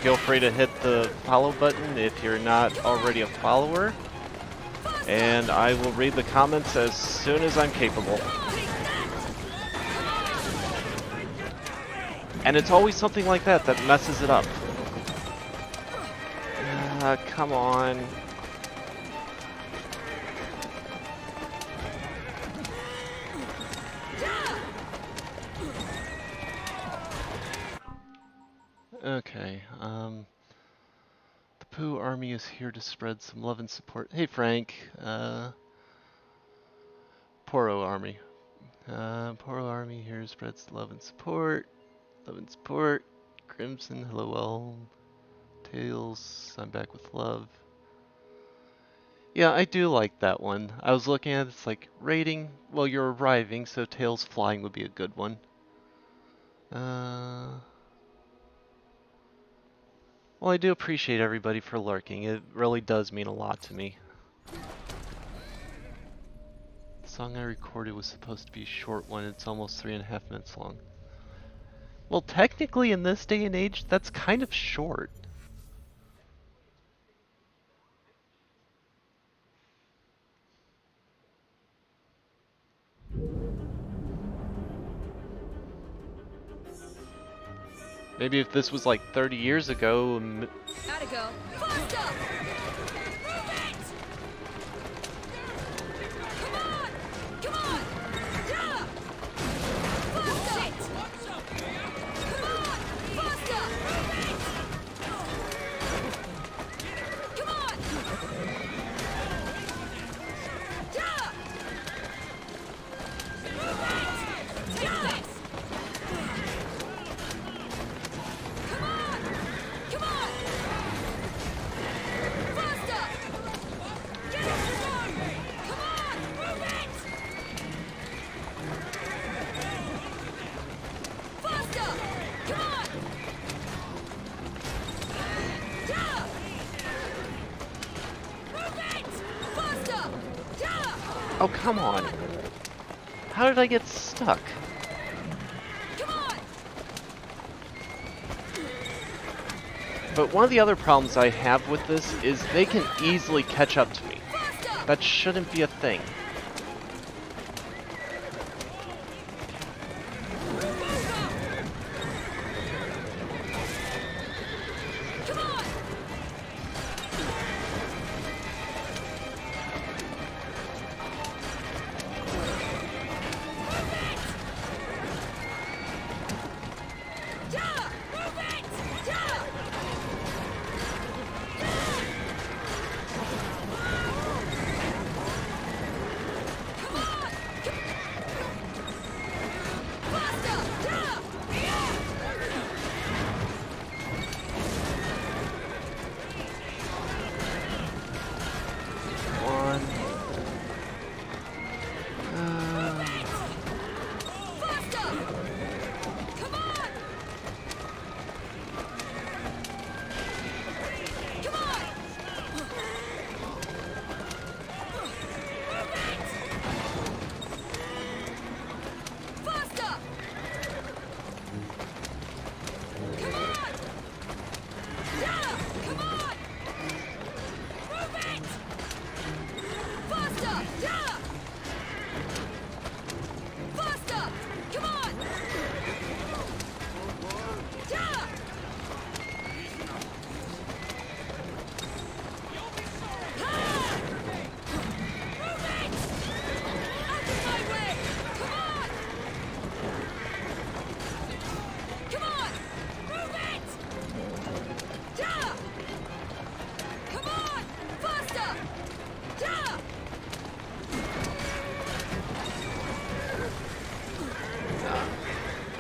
Feel free to hit the follow button if you're not already a follower. And I will read the comments as soon as I'm capable. And it's always something like that that messes it up. Come on. Okay, the Pooh army is here to spread some love and support. Hey Frank, Poro army. Poro army here spreads love and support. Love and support. Crimson, hello all. Tails, I'm back with love. Yeah, I do like that one. I was looking at it, it's like rating, well you're arriving, so Tails flying would be a good one. Well, I do appreciate everybody for lurking. It really does mean a lot to me. The song I recorded was supposed to be a short one. It's almost 3.5 minutes long. Well, technically in this day and age, that's kind of short. Maybe if this was like 30 years ago... Gotta go. Oh, come on. How did I get stuck? But one of the other problems I have with this is they can easily catch up to me. That shouldn't be a thing.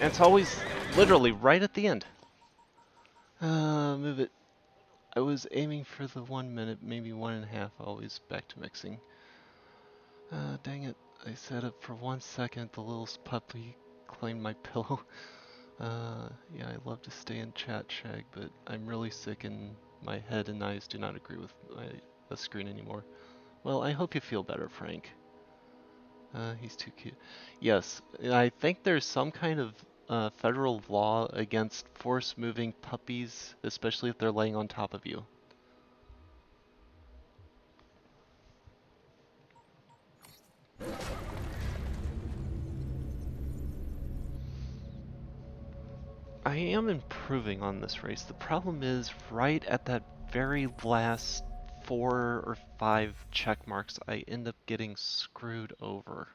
And it's always literally right at the end. Move it. I was aiming for the 1 minute, maybe 1.5, always back to mixing. Dang it. I set up for 1 second, the little puppy claimed my pillow. Yeah, I love to stay in chat, Shag, but I'm really sick and my head and eyes do not agree with the screen anymore. Well, I hope you feel better, Frank. He's too cute. Yes, I think there's some kind of federal law against force moving puppies, especially if they're laying on top of you. I am improving on this race. The problem is, right at that very last 4 or 5 check marks, I end up getting screwed over.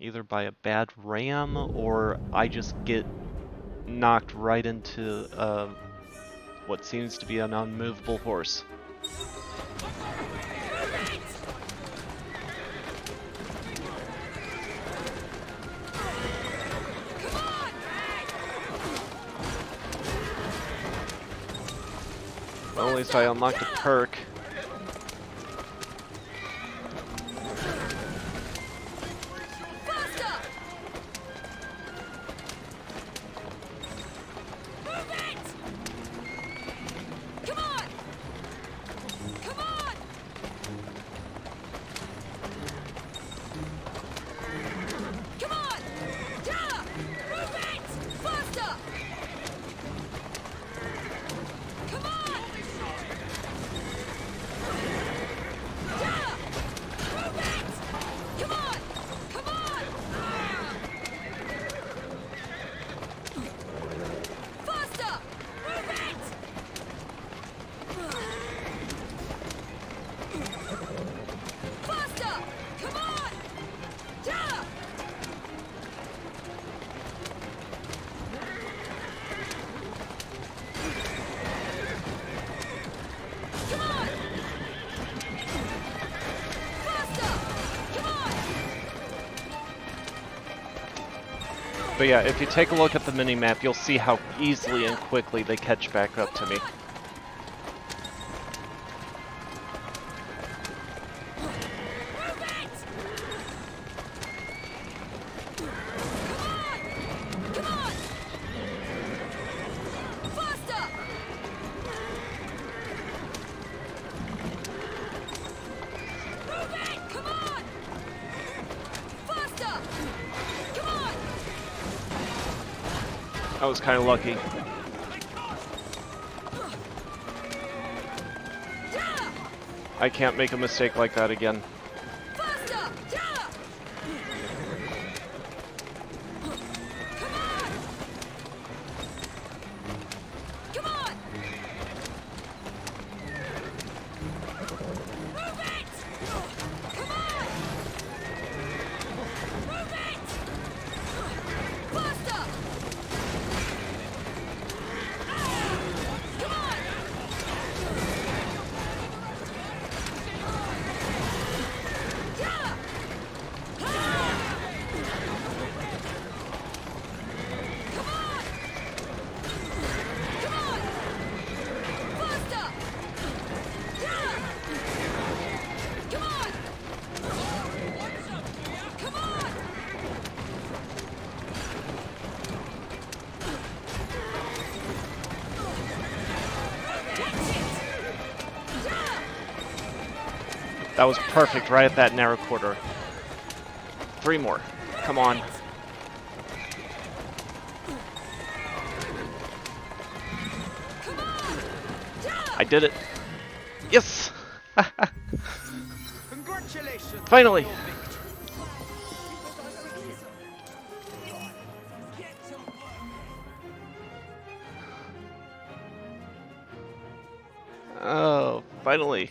Either by a bad ram, or I just get knocked right into what seems to be an unmovable horse. Well, at least I unlocked a perk. But yeah, if you take a look at the mini-map, you'll see how easily and quickly they catch back up to me. I was kind of lucky. I can't make a mistake like that again. That was perfect, right at that narrow quarter. 3 more. Come on. I did it. Yes! Congratulations! Finally! Oh, finally.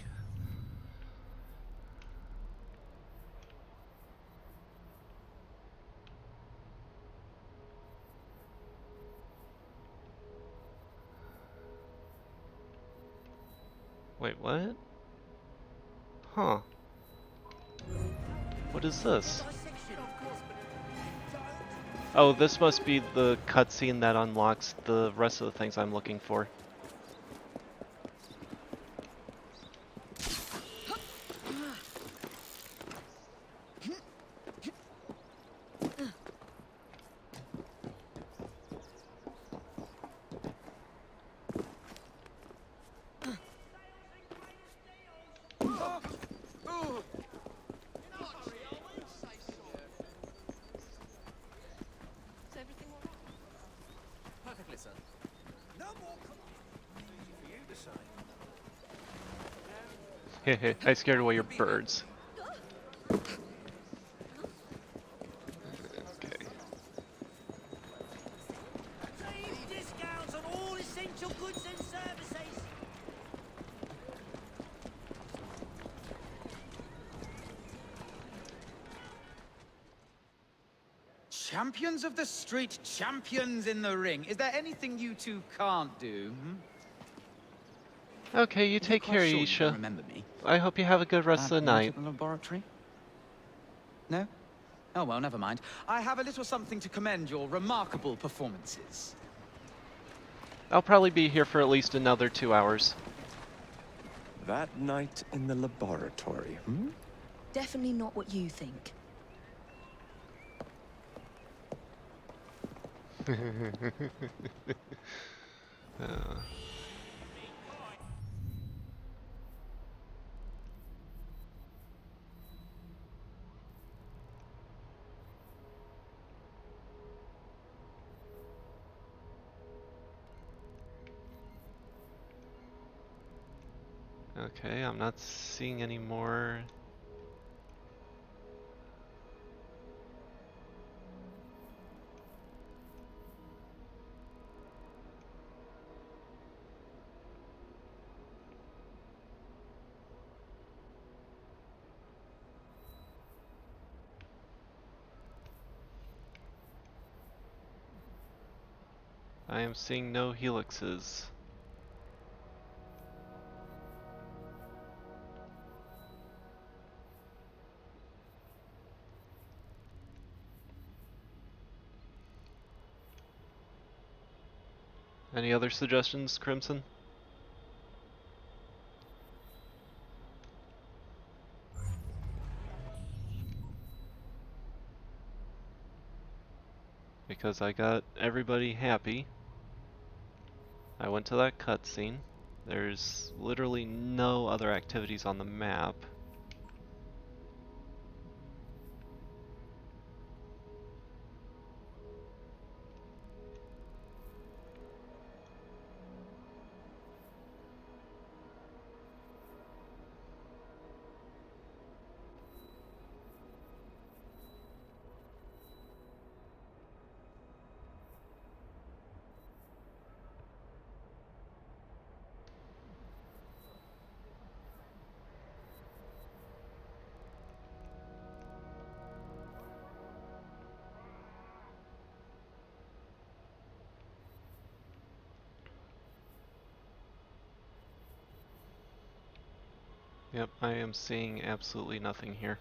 Wait, what? Huh. What is this? Oh, this must be the cutscene that unlocks the rest of the things I'm looking for. Perfectly, sir. No more for you to say. Hehe, I scared away your birds. Okay. Discounts on all essential goods and services. Champions of the street, champions in the ring. Is there anything you two can't do? Okay, you Are you take quite care, sure you don't Isha. remember me? I hope you have a good rest of the New night. to the laboratory? No? Oh well, never mind. I have a little something to commend your remarkable performances. I'll probably be here for at least another 2 hours. That night in the laboratory, Definitely not what you think. Okay, I'm not seeing any more. I am seeing no helixes. Any other suggestions, Crimson? Because I got everybody happy. I went to that cutscene. There's literally no other activities on the map. Yep, I am seeing absolutely nothing here.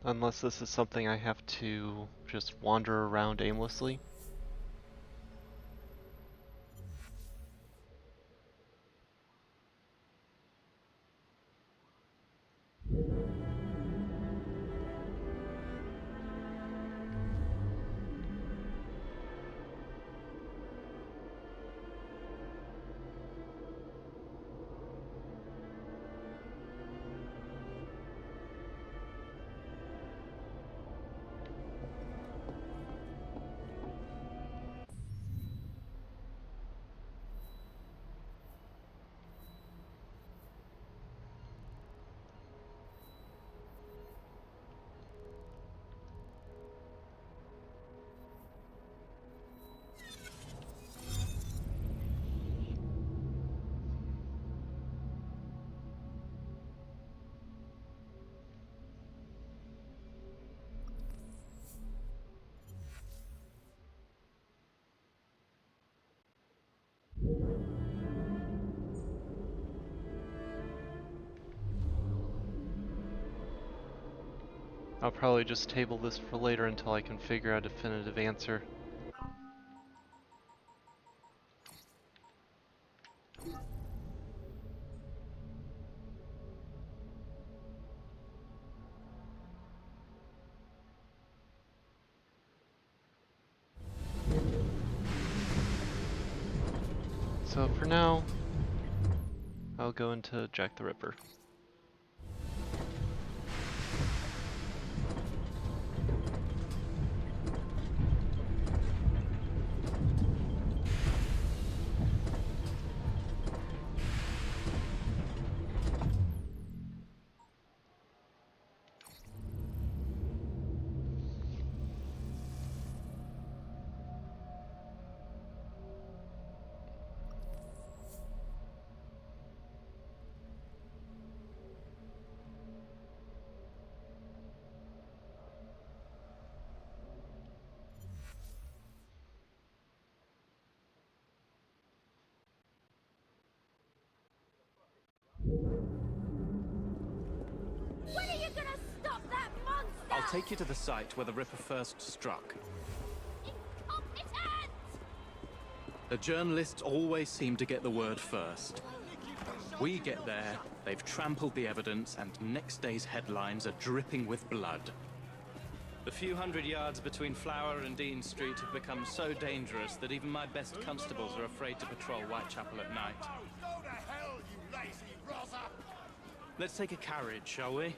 Unless this is something I have to just wander around aimlessly. I'll probably just table this for later until I can figure out a definitive answer. So for now, I'll go into Jack the Ripper. When are you gonna stop that monster? I'll take you to the site where the Ripper first struck. Incompetent! The journalists always seem to get the word first. We get there, they've trampled the evidence, and next day's headlines are dripping with blood. The few hundred yards between Flower and Dean Street have become so dangerous that even my best constables are afraid to patrol Whitechapel at night. Go to hell, you lazy rotter! Let's take a carriage, shall we?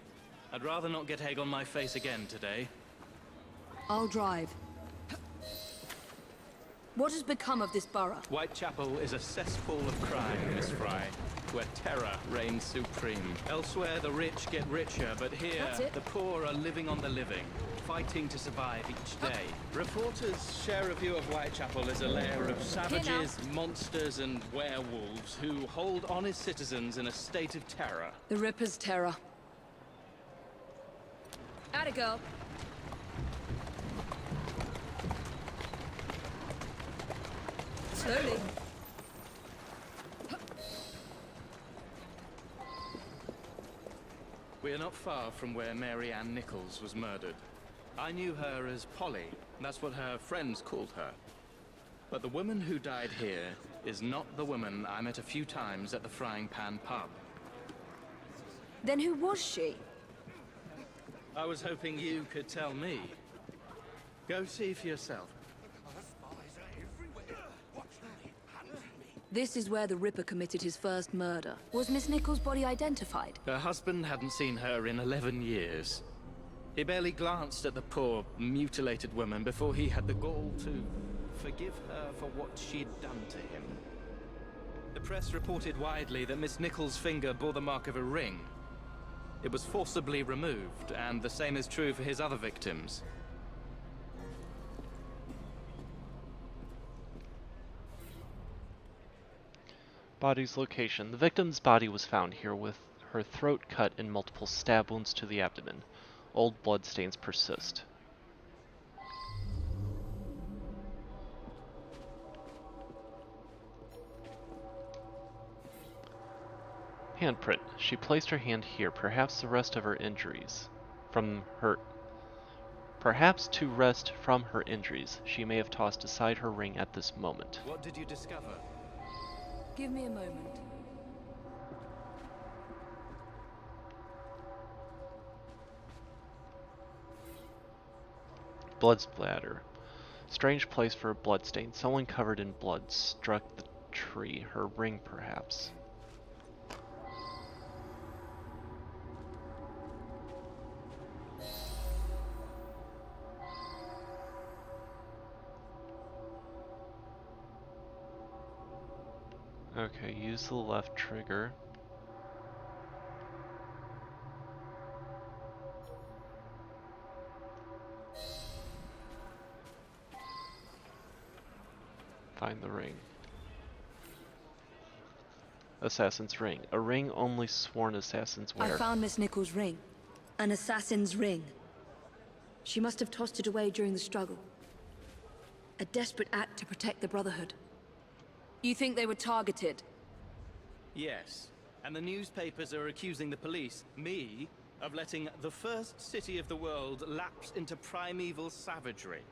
I'd rather not get egg on my face again today. I'll drive. What has become of this borough? Whitechapel is a cesspool of crime, Miss Fry, where terror reigns supreme. Elsewhere, the rich get richer, but here, the poor are living on the living, fighting to survive each day. Reporters share a view of Whitechapel as a lair of savages, monsters, and werewolves who hold honest citizens in a state of terror. The Ripper's terror. Atta girl. Slowly. We are not far from where Mary Ann Nichols was murdered. I knew her as Polly. That's what her friends called her. But the woman who died here is not the woman I met a few times at the Frying Pan pub. Then who was she? I was hoping you could tell me. Go see for yourself. This is where the Ripper committed his first murder. Was Miss Nichols' body identified? Her husband hadn't seen her in 11 years. He barely glanced at the poor, mutilated woman before he had the gall to forgive her for what she'd done to him. The press reported widely that Miss Nichols' finger bore the mark of a ring. It was forcibly removed, and the same is true for his other victims. Body's location. The victim's body was found here with her throat cut and multiple stab wounds to the abdomen. Old bloodstains persist. Handprint. She placed her hand here, perhaps the rest of her injuries. Perhaps to rest from her injuries, she may have tossed aside her ring at this moment. What did you discover? Give me a moment. Blood splatter. Strange place for a bloodstain. Someone covered in blood struck the tree. Her ring, perhaps. Okay, use the left trigger. Find the ring. Assassin's ring. A ring only sworn assassins wear. I found Miss Nichols' ring. An assassin's ring. She must have tossed it away during the struggle. A desperate act to protect the Brotherhood. You think they were targeted? Yes, and the newspapers are accusing the police, me, of letting the first city of the world lapse into primeval savagery.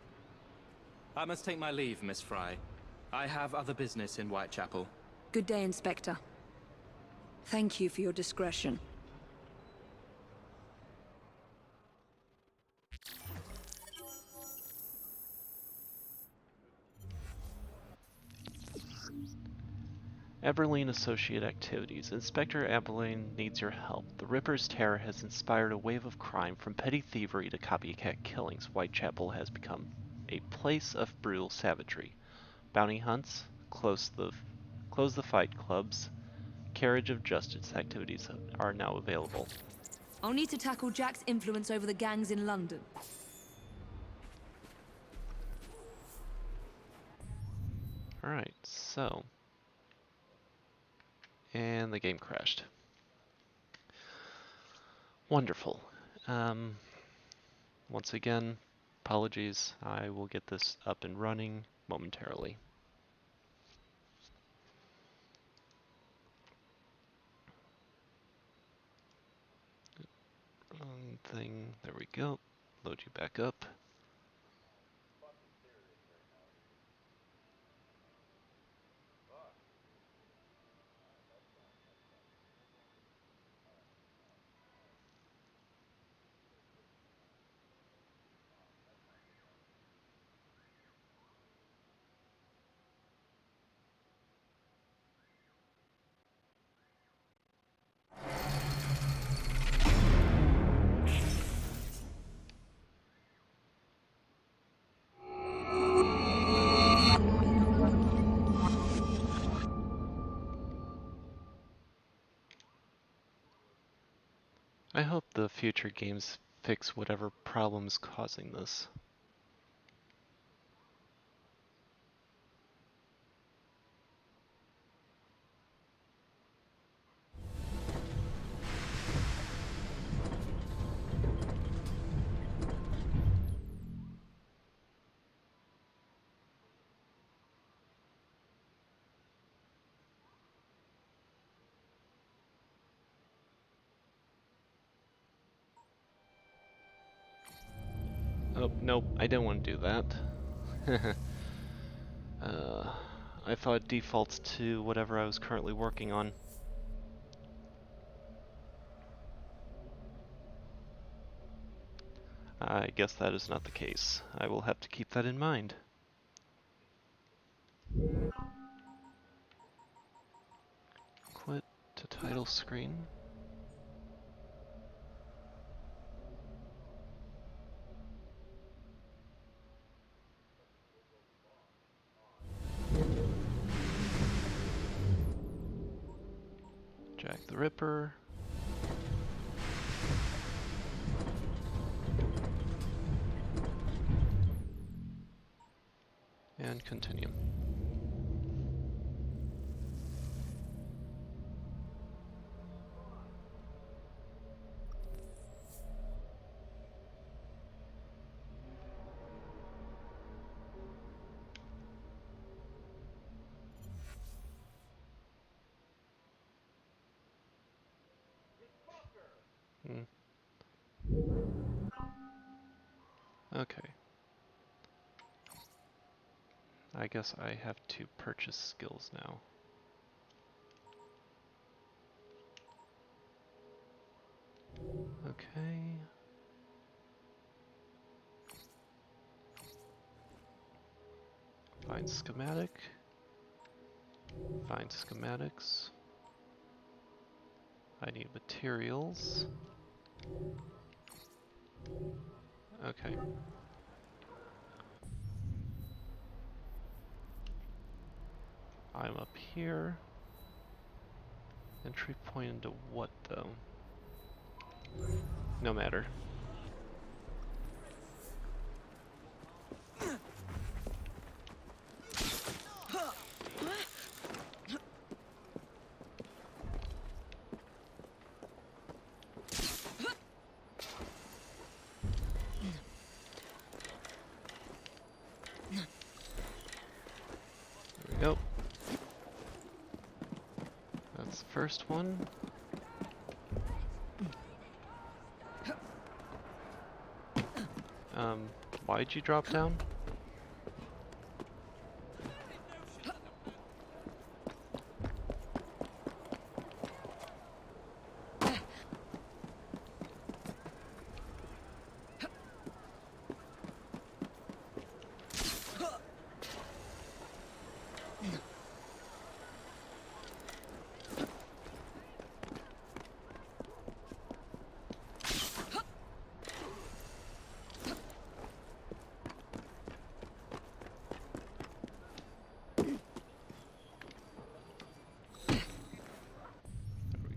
I must take my leave, Miss Fry. I have other business in Whitechapel. Good day, Inspector. Thank you for your discretion. Aberline Associate Activities. Inspector Aberline needs your help. The Ripper's terror has inspired a wave of crime, from petty thievery to copycat killings. Whitechapel has become a place of brutal savagery. Bounty hunts, close the fight clubs, carriage of justice activities are now available. I'll need to tackle Jack's influence over the gangs in London. Alright, so... And the game crashed. Wonderful. Once again, apologies. I will get this up and running momentarily. Wrong thing. There we go. Load you back up. I hope the future games fix whatever problem's causing this. Oh, nope, I didn't want to do that. I thought it defaults to whatever I was currently working on. I guess that is not the case. I will have to keep that in mind. Quit to title screen. Jack the Ripper. And continue. Okay. I guess I have to purchase skills now. Okay. Find schematic. Find schematics. I need materials. Okay. I'm up here. Entry point into what though? No matter. There we go. That's the first one. Why'd you drop down?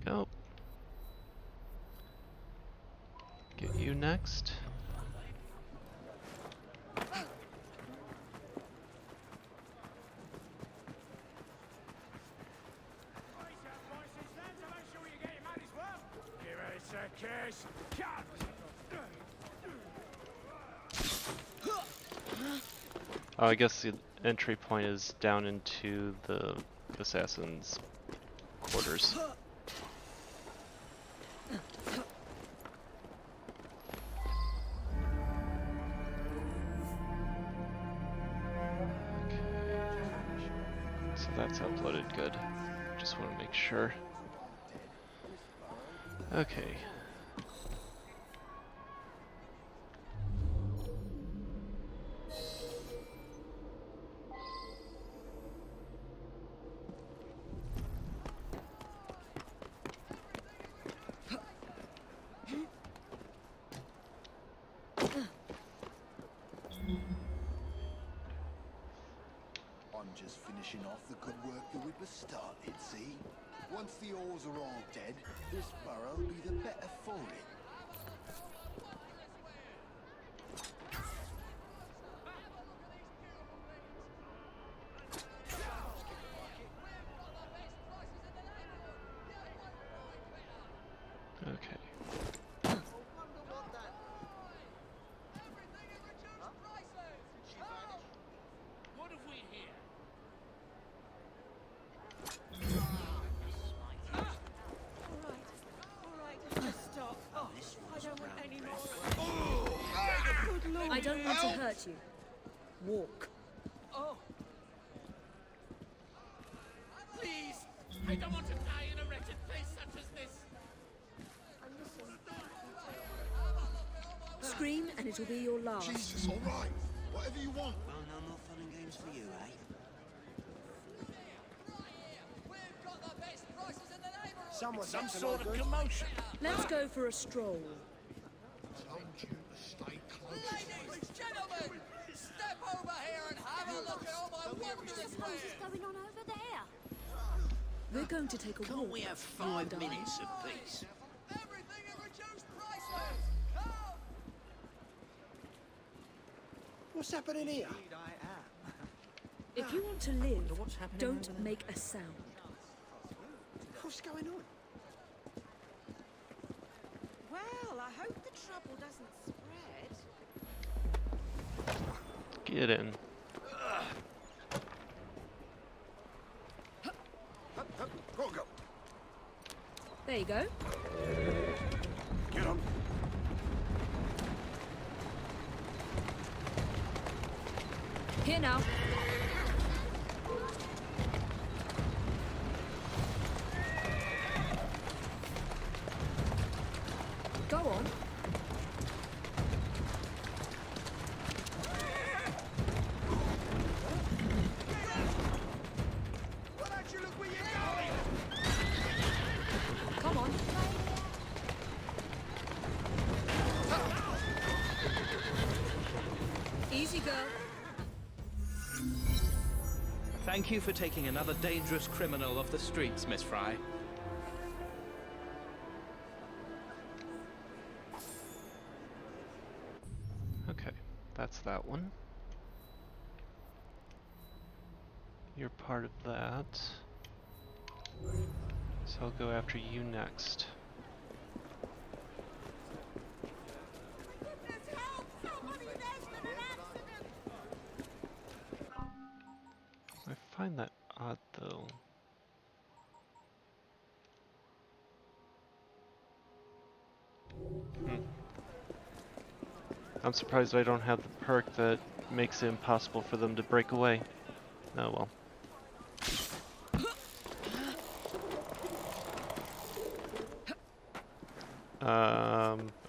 Go. Get you next. Oh, I guess the entry point is down into the assassin's quarters. So that's uploaded good. Just want to make sure. Okay. I'm just finishing off the good work the Whipper started, see? Once the oars are all dead, this borough'll be the better for it. Okay. What have we here? Stop. I don't want any more. I don't want to hurt you. Walk. Oh. Please! I don't want to die in a wretched place such as this! Scream and it'll be your last. Jesus, all right. Whatever you want. Well, no more fun and games for you, eh? Some sort of commotion. Let's go for a stroll. Told you to stay close. Ladies, gentlemen, step over here and have a look at all my wondrous wares. going on over there? We're going to take a Can't walk. we have you and 5 I. minutes of peace? Everything at reduced prices. Come! What's happening here? If you want to live, what's happening don't over there. make a sound. What's going on? Well, I hope the trouble doesn't spread. Get in. Go, go. There you go. Get on. Here now. Go on. Why don't you look where you're going? Come on. Easy, girl. Thank you for taking another dangerous criminal off the streets, Miss Fry. Okay, that's that one. You're part of that. So I'll go after you next. I find that odd though. I'm surprised I don't have the perk that makes it impossible for them to break away. Oh well.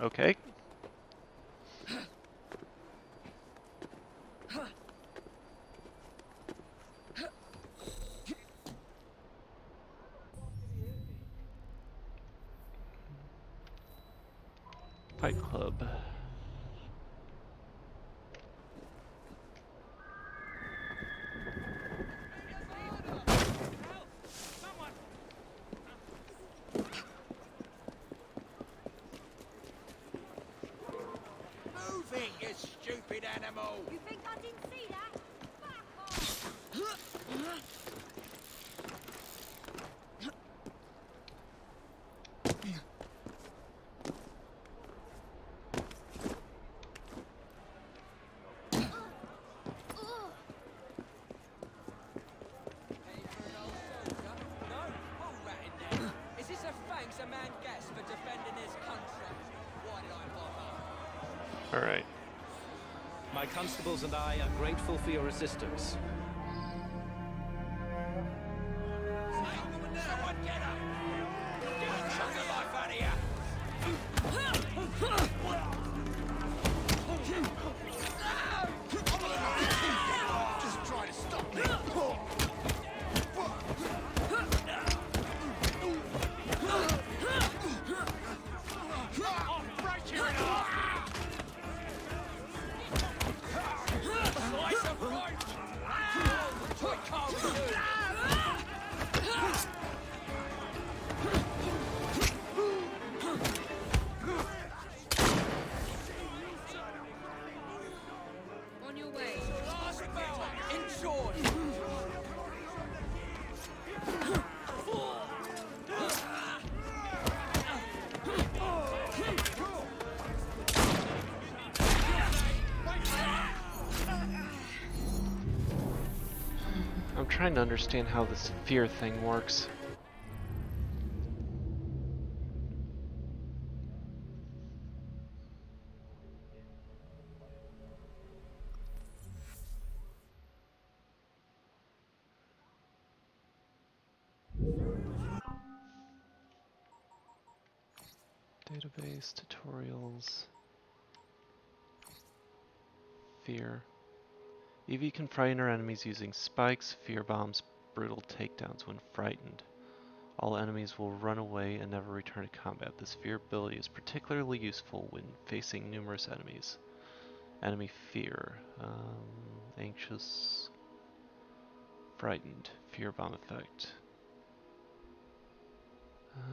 Okay. Fight Club. Move it, you stupid animal! You think I didn't see that? Is this a thanks a man gets for defending his country? Why did I bother? All right. My constables and I are grateful for your assistance. Someone get up! Get a chunk of life out of here! Just try to stop me! I'll break you in half! Slice of right! I can't do it! On your way. Last bell, enjoy! I'm trying to understand how this fear thing works. Database, tutorials, fear. EV can frighten our enemies using spikes, fear bombs, brutal takedowns when frightened. All enemies will run away and never return to combat. This fear ability is particularly useful when facing numerous enemies. Enemy fear. Anxious, frightened, fear bomb effect.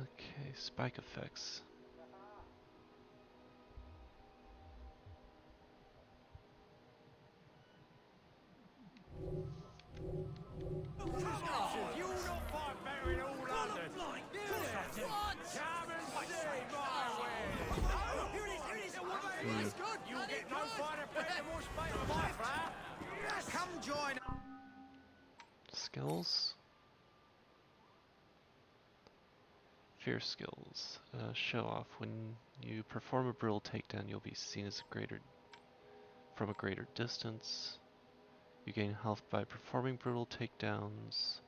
Okay, spike effects. You not fight better in all London. Come and see my wares. Here it is. It's good. You'll get no fighter better more space for my fire. Come join. Skills. Fear skills. Show off. When you perform a brutal takedown, you'll be seen as from a greater distance. You gain health by performing brutal takedowns.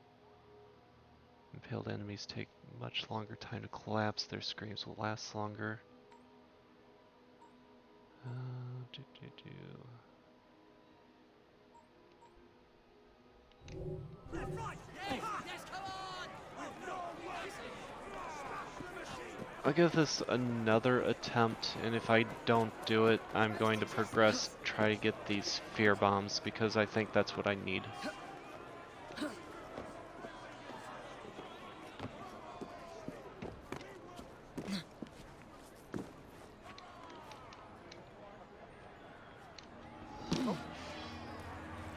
Impaled enemies take much longer time to collapse. Their screams will last longer. I'll give this another attempt, and if I don't do it, I'm going to progress, try to get these fear bombs, because I think that's what I need.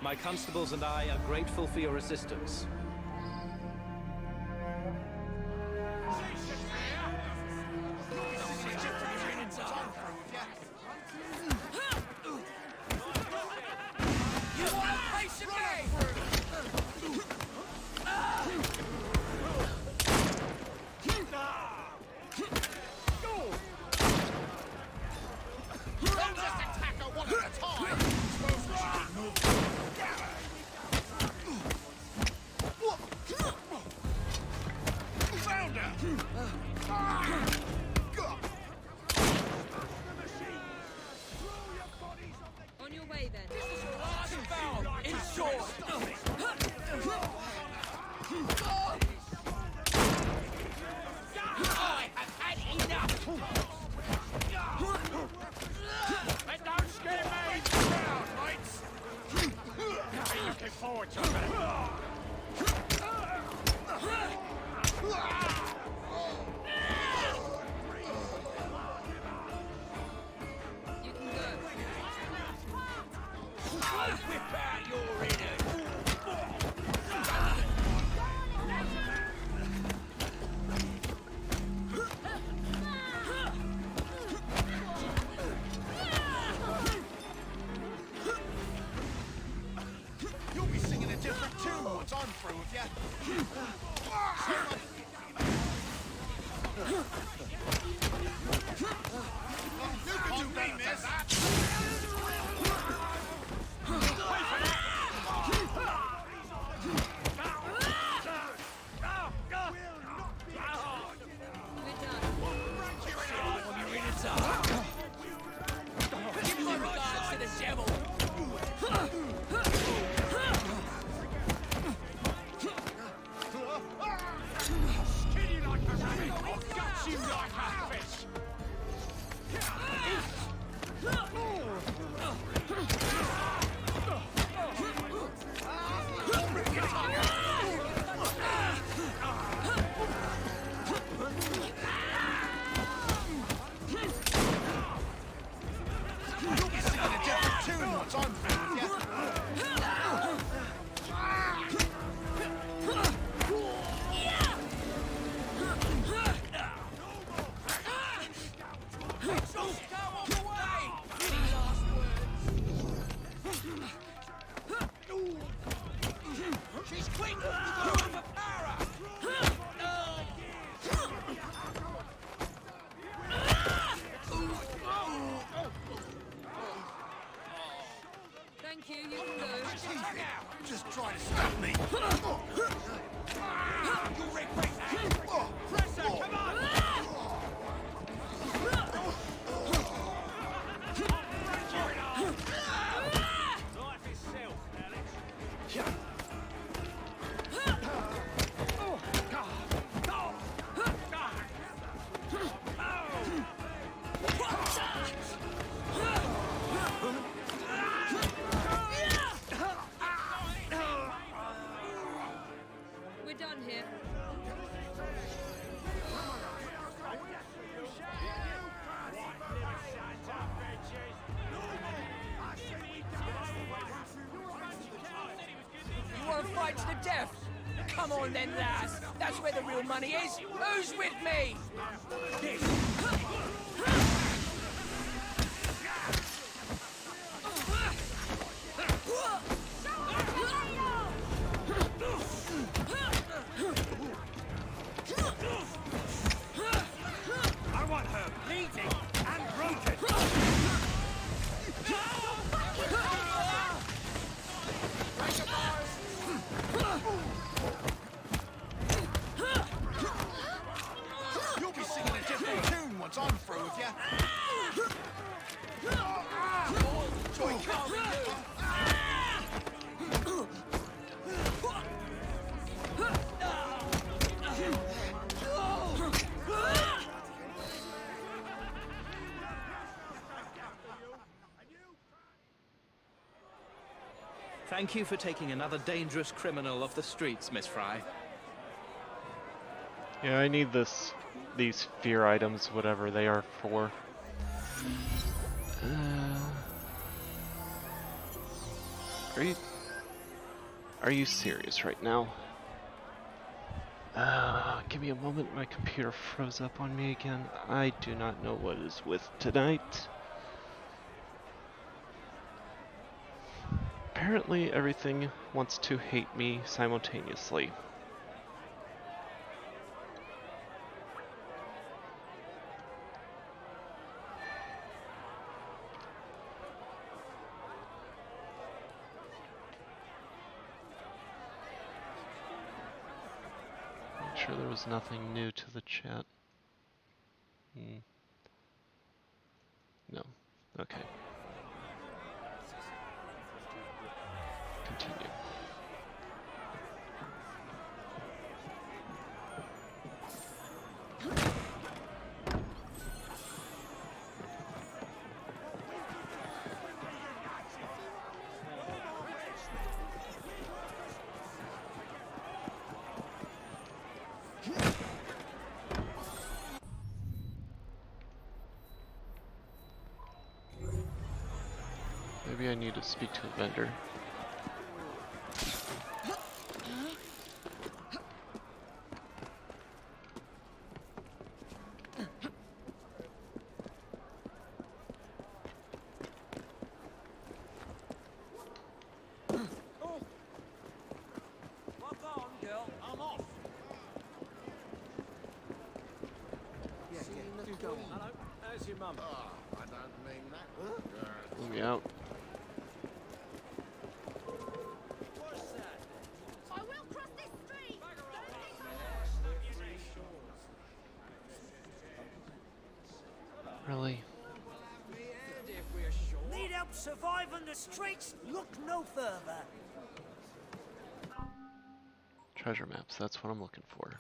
My constables and I are grateful for your assistance. with you. You can do better than that. Give my regards to the devil. Skin you like a rabbit, or gut you like a fish. You'll be singing a different tune once I'm through with you. She's quick! Overpower Thank you, you can go. Just try to stop me. You regret that! Press her, come on! Life itself, Alex. We're done here. You want to fight to the death? Come on then, lads. That's where the real money is. Who's with me? I want her bleeding and broken. You'll be singing a different tune once I'm through with you. Joy can't renew. Thank you for taking another dangerous criminal off the streets, Miss Fry. Yeah, I need these fear items, whatever they are for. Are you serious right now? Give me a moment, my computer froze up on me again. I do not know what is with tonight. Apparently everything wants to hate me simultaneously. Make sure there was nothing new to the chat. No. Okay. Continue. Maybe I need to speak to a vendor. Hello, how's your mum? Ah, I don't mean that. Let me out. What's that? I will cross this street! Really? Need help surviving the streets? Look no further. Treasure maps, that's what I'm looking for.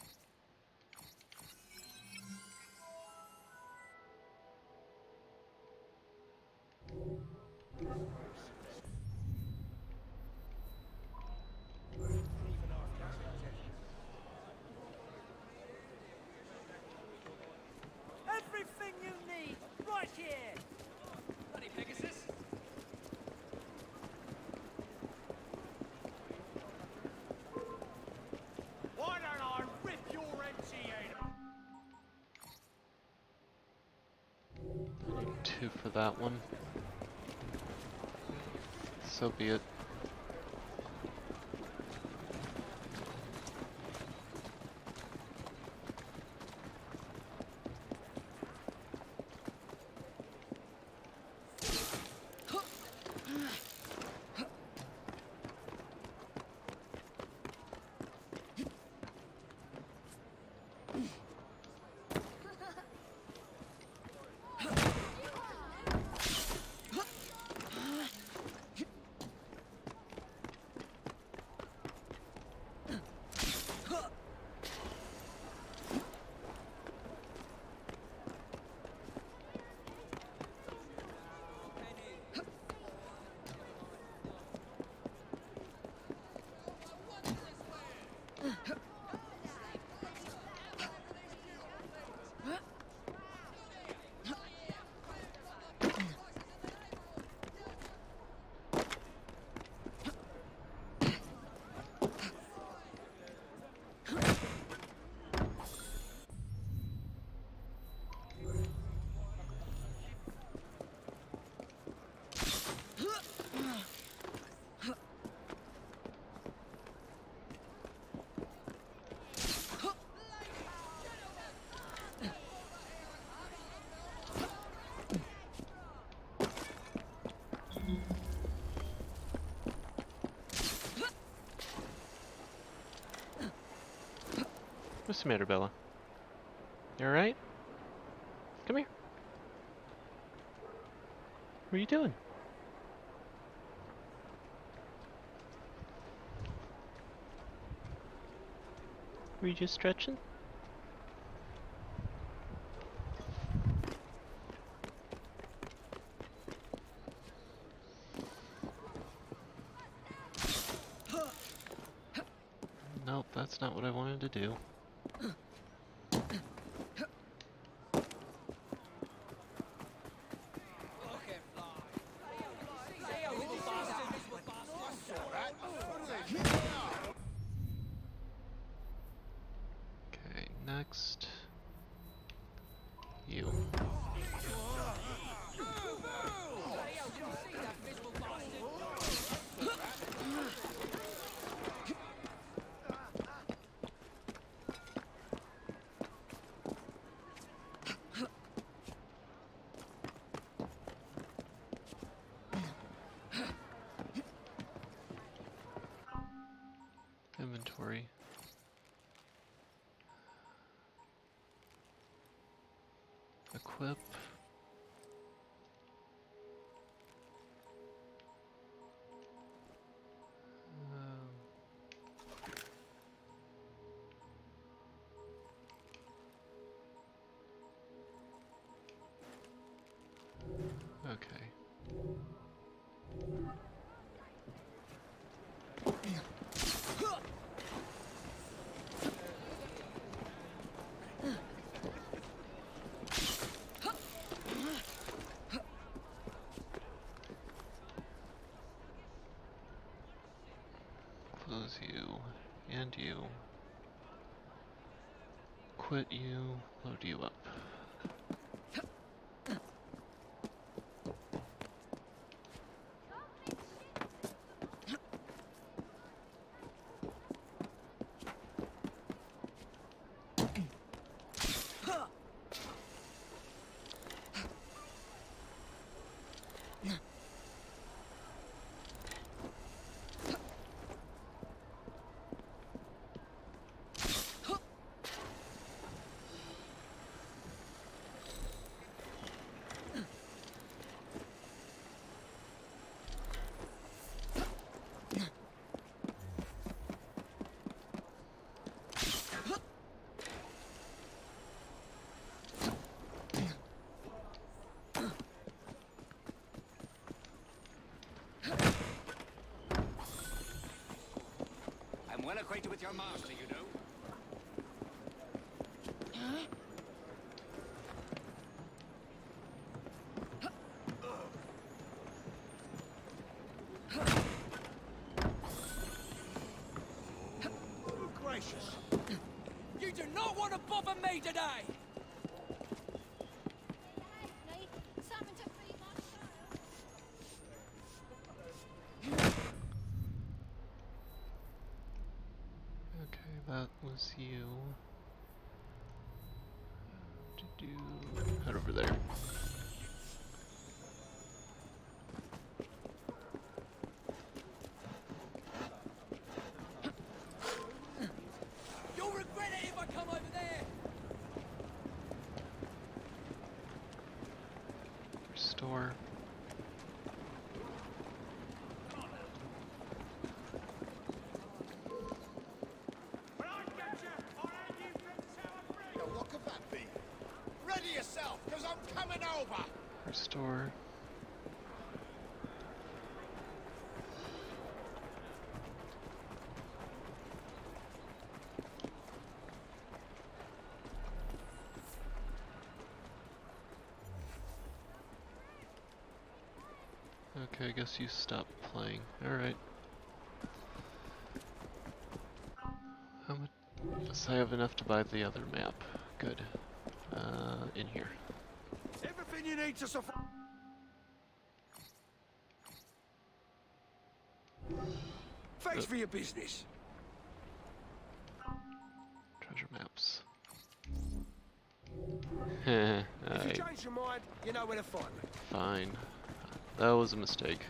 Everything you need, right here. Bloody Pegasus. Why don't I rip your empty head? I need 2 for that one. So be it. What's the matter, Bella? You alright? Come here. What are you doing? Were you just stretching? Nope, that's not what I wanted to do. Okay, next. You. Inventory. Equip. Okay. Close you, and you. Quit you, load you up. acquainted with your master, you know. Oh, gracious. You do not want to bother me today! Okay, that was you. Head over there. You'll regret it if I come over there! Restore. Now, what could that be? Ready yourself, because I'm coming over! Restore. Okay, I guess you stopped playing. Alright. How much? So I have enough to buy the other map. Good. In here. Everything you need to survive. Thanks for your business. Treasure maps. If you Alright, change your mind, you know where to find me. fine. That was a mistake.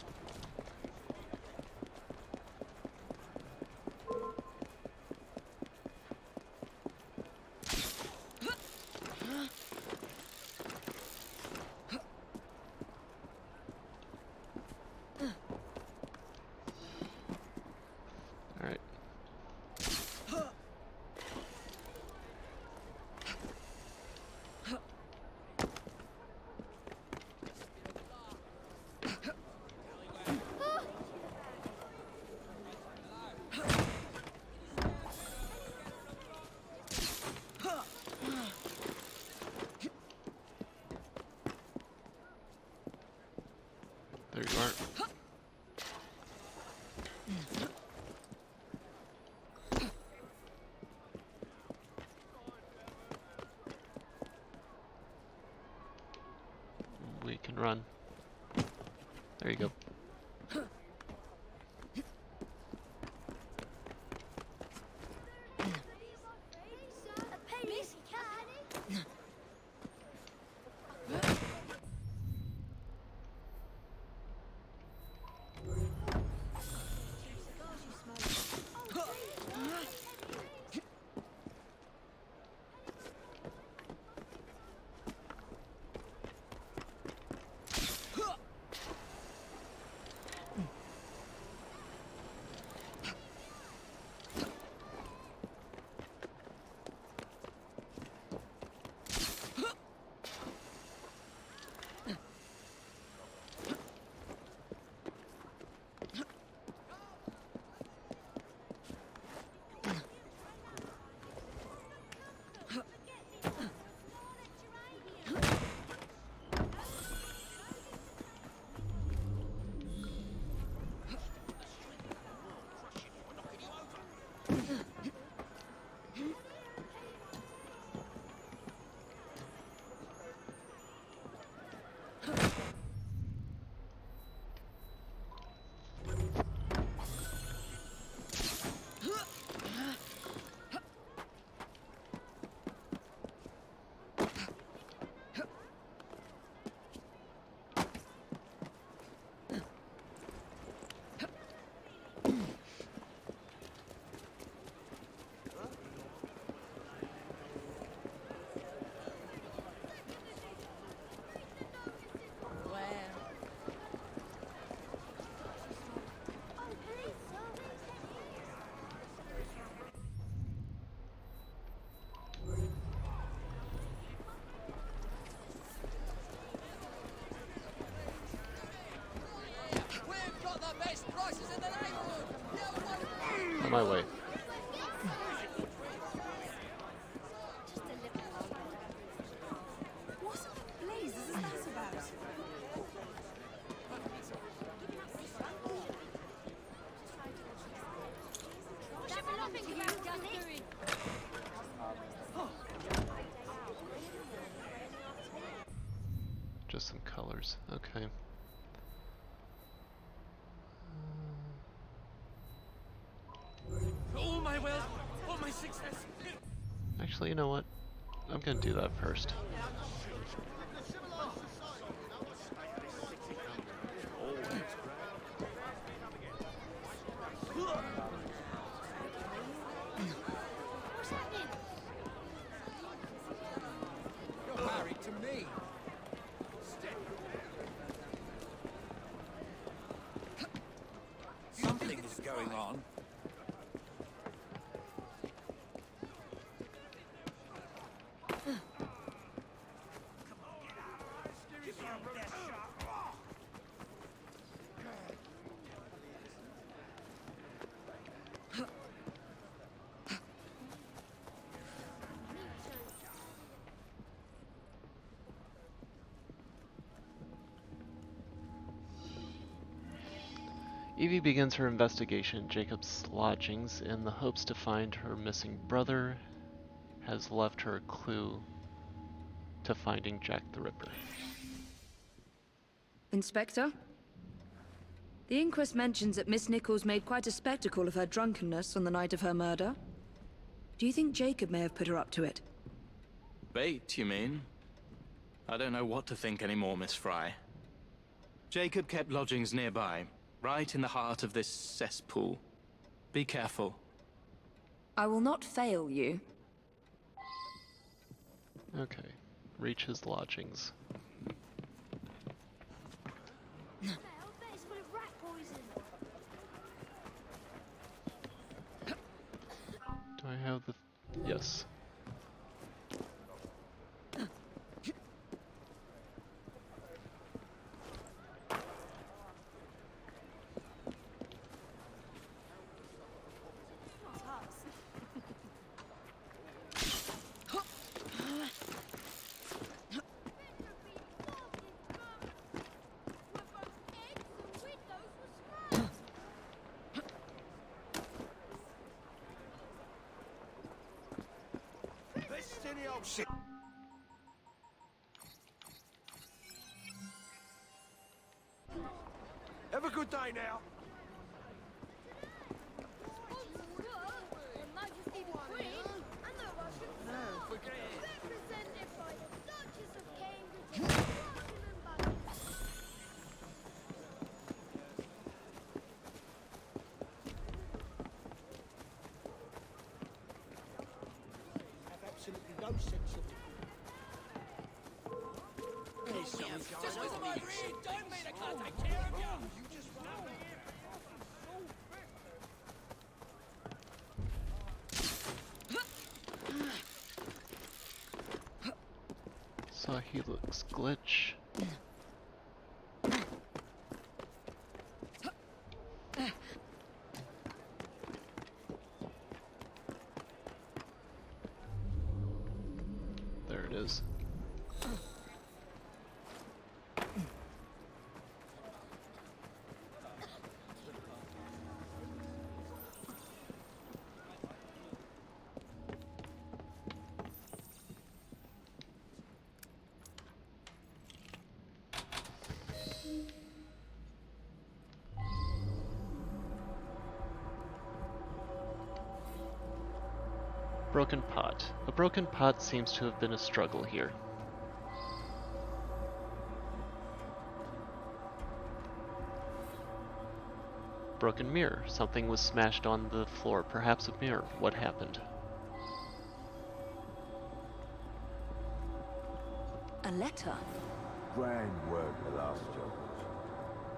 Alright. There you are. We can run. There you go. We've got the best prices in the neighborhood! On my way. course. Okay. All my wealth, all my success. Actually, you know what? I'm gonna do that first. You're married to me. Something is going on. Evie begins her investigation at Jacob's lodgings in the hopes to find her missing brother has left her a clue to finding Jack the Ripper. Inspector? The inquest mentions that Miss Nichols made quite a spectacle of her drunkenness on the night of her murder. Do you think Jacob may have put her up to it? Bait, you mean? I don't know what to think anymore, Miss Fry. Jacob kept lodgings nearby, right in the heart of this cesspool. Be careful. I will not fail you. Okay, reach his lodgings. Do I have the... Yes. Have a good day now. Absolutely no sense of it. Don't mean I can't take care of you! Saw Helix glitch. There it is. Broken pot. A broken pot seems to have been a struggle here. Broken mirror. Something was smashed on the floor. Perhaps a mirror. What happened? A letter? Grand work the last job.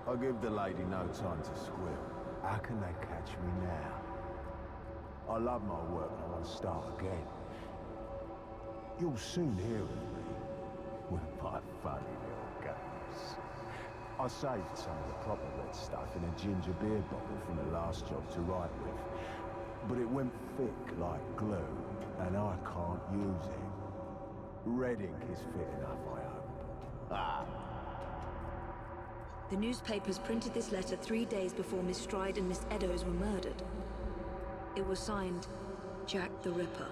I give the lady no time to squeal. How can they catch me now? I love my work and I want to start again. You'll soon hear of me with my funny little games. I saved some of the proper red stuff in a ginger beer bottle from the last job to write with. But it went thick like glue, and I can't use it. Red ink is fit enough, I hope. Ah. The newspapers printed this letter 3 days before Miss Stride and Miss Eddowes were murdered. It was signed, Jack the Ripper.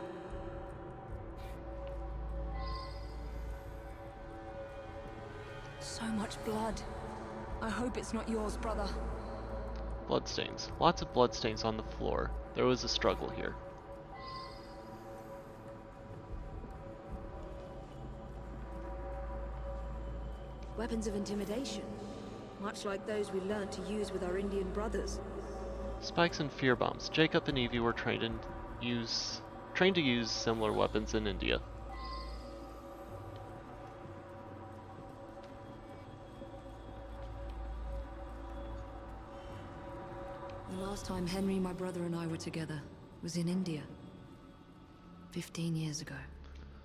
So much blood. I hope it's not yours, brother. Bloodstains. Lots of bloodstains on the floor. There was a struggle here. Weapons of intimidation. Much like those we learned to use with our Indian brothers. Spikes and fear bombs. Jacob and Evie were trained to use similar weapons in India. The last time Henry, my brother, and I were together was in India. 15 years ago.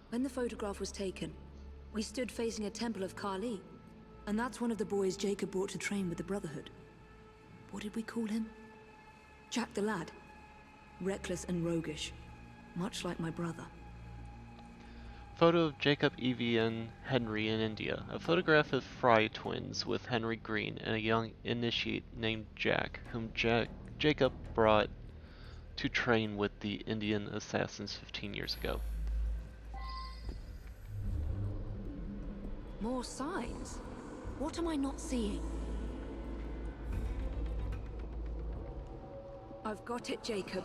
When the photograph was taken, we stood facing a temple of Kali. And that's one of the boys Jacob brought to train with the Brotherhood. What did we call him? Jack the Lad. Reckless and roguish. Much like my brother. Photo of Jacob, Evie, and Henry in India. A photograph of Fry twins with Henry Green and a young initiate named Jack, whom Jacob brought to train with the Indian assassins 15 years ago. More signs? What am I not seeing? I've got it, Jacob.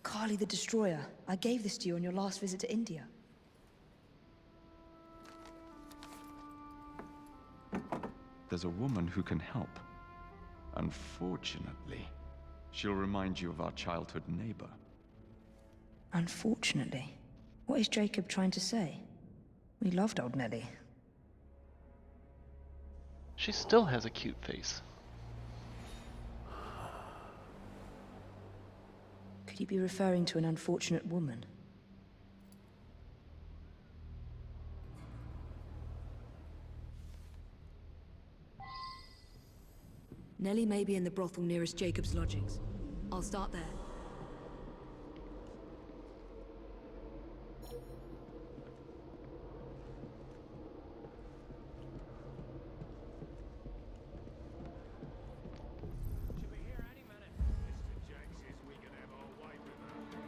Kali the Destroyer. I gave this to you on your last visit to India. There's a woman who can help. Unfortunately, she'll remind you of our childhood neighbor. Unfortunately? What is Jacob trying to say? We loved old Nellie. She still has a cute face. Could he be referring to an unfortunate woman? Nellie may be in the brothel nearest Jacob's lodgings. I'll start there.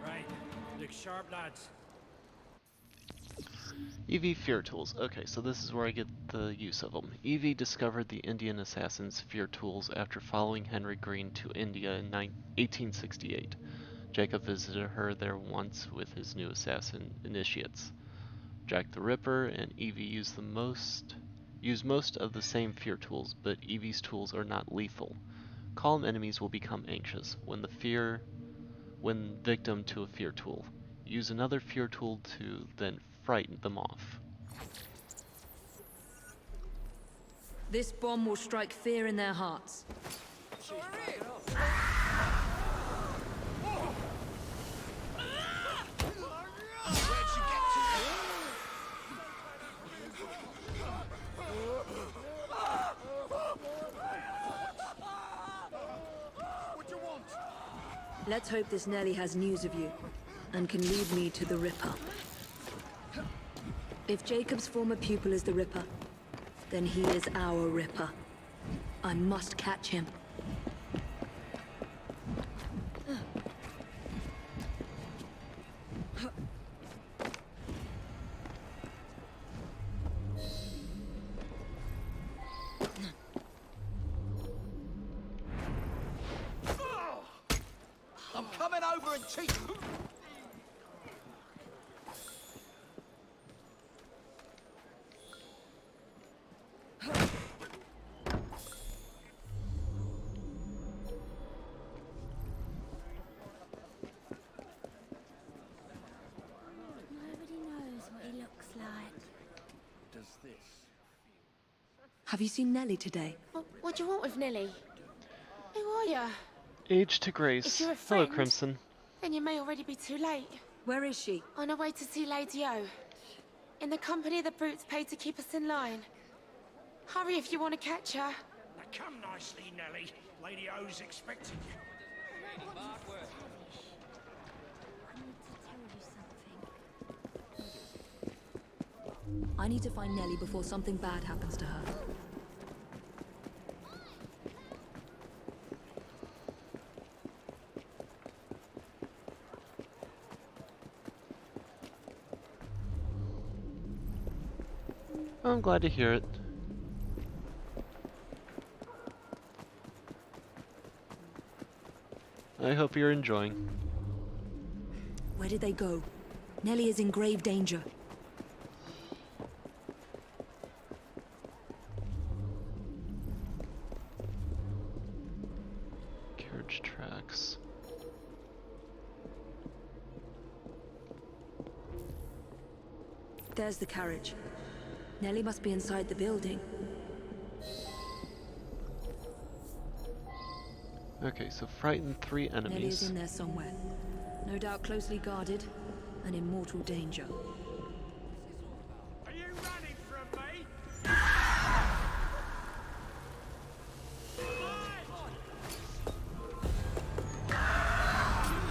Right. Look sharp, lads. Evie fear tools. Okay, so this is where I get the use of them. Evie discovered the Indian assassins' fear tools after following Henry Green to India in 1868. Jacob visited her there once with his new assassin initiates. Jack the Ripper and Evie use most of the same fear tools, but Evie's tools are not lethal. Calm enemies will become anxious when victim to a fear tool. Use another fear tool to then frighten them off. This bomb will strike fear in their hearts. Let's hope this Nellie has news of you, and can lead me to the Ripper. If Jacob's former pupil is the Ripper, then he is our Ripper. I must catch him. I'm coming over and cheat. Nobody knows what he looks like. Does this? Have you seen Nellie today? What do you want with Nellie? Who are you? Age to Grace. If you're a Hello, friend, Crimson. then you may already be too late. Where is she? On her way to see Lady O. In the company the brutes paid to keep us in line. Hurry if you want to catch her. Now come nicely, Nellie. Lady O's expecting you. I need to find Nellie before something bad happens to her. I'm glad to hear it. I hope you're enjoying. Where did they go? Nellie is in grave danger. Carriage tracks. There's the carriage. Nellie must be inside the building. Okay, so frighten 3 Nellie is enemies. in there somewhere. No doubt closely guarded and in mortal danger. Are you running from me?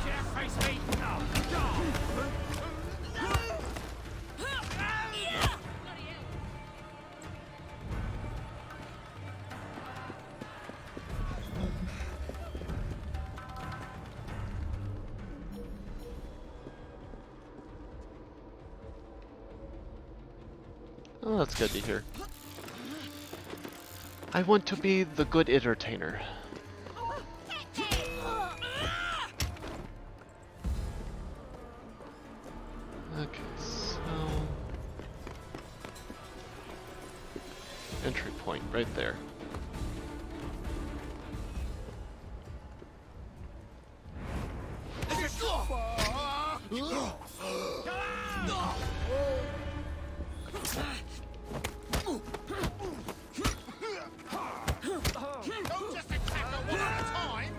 Should have faced me. Oh, that's good to hear. I want to be the good entertainer. Okay, so... entry point right there. Don't just attack her one at a time!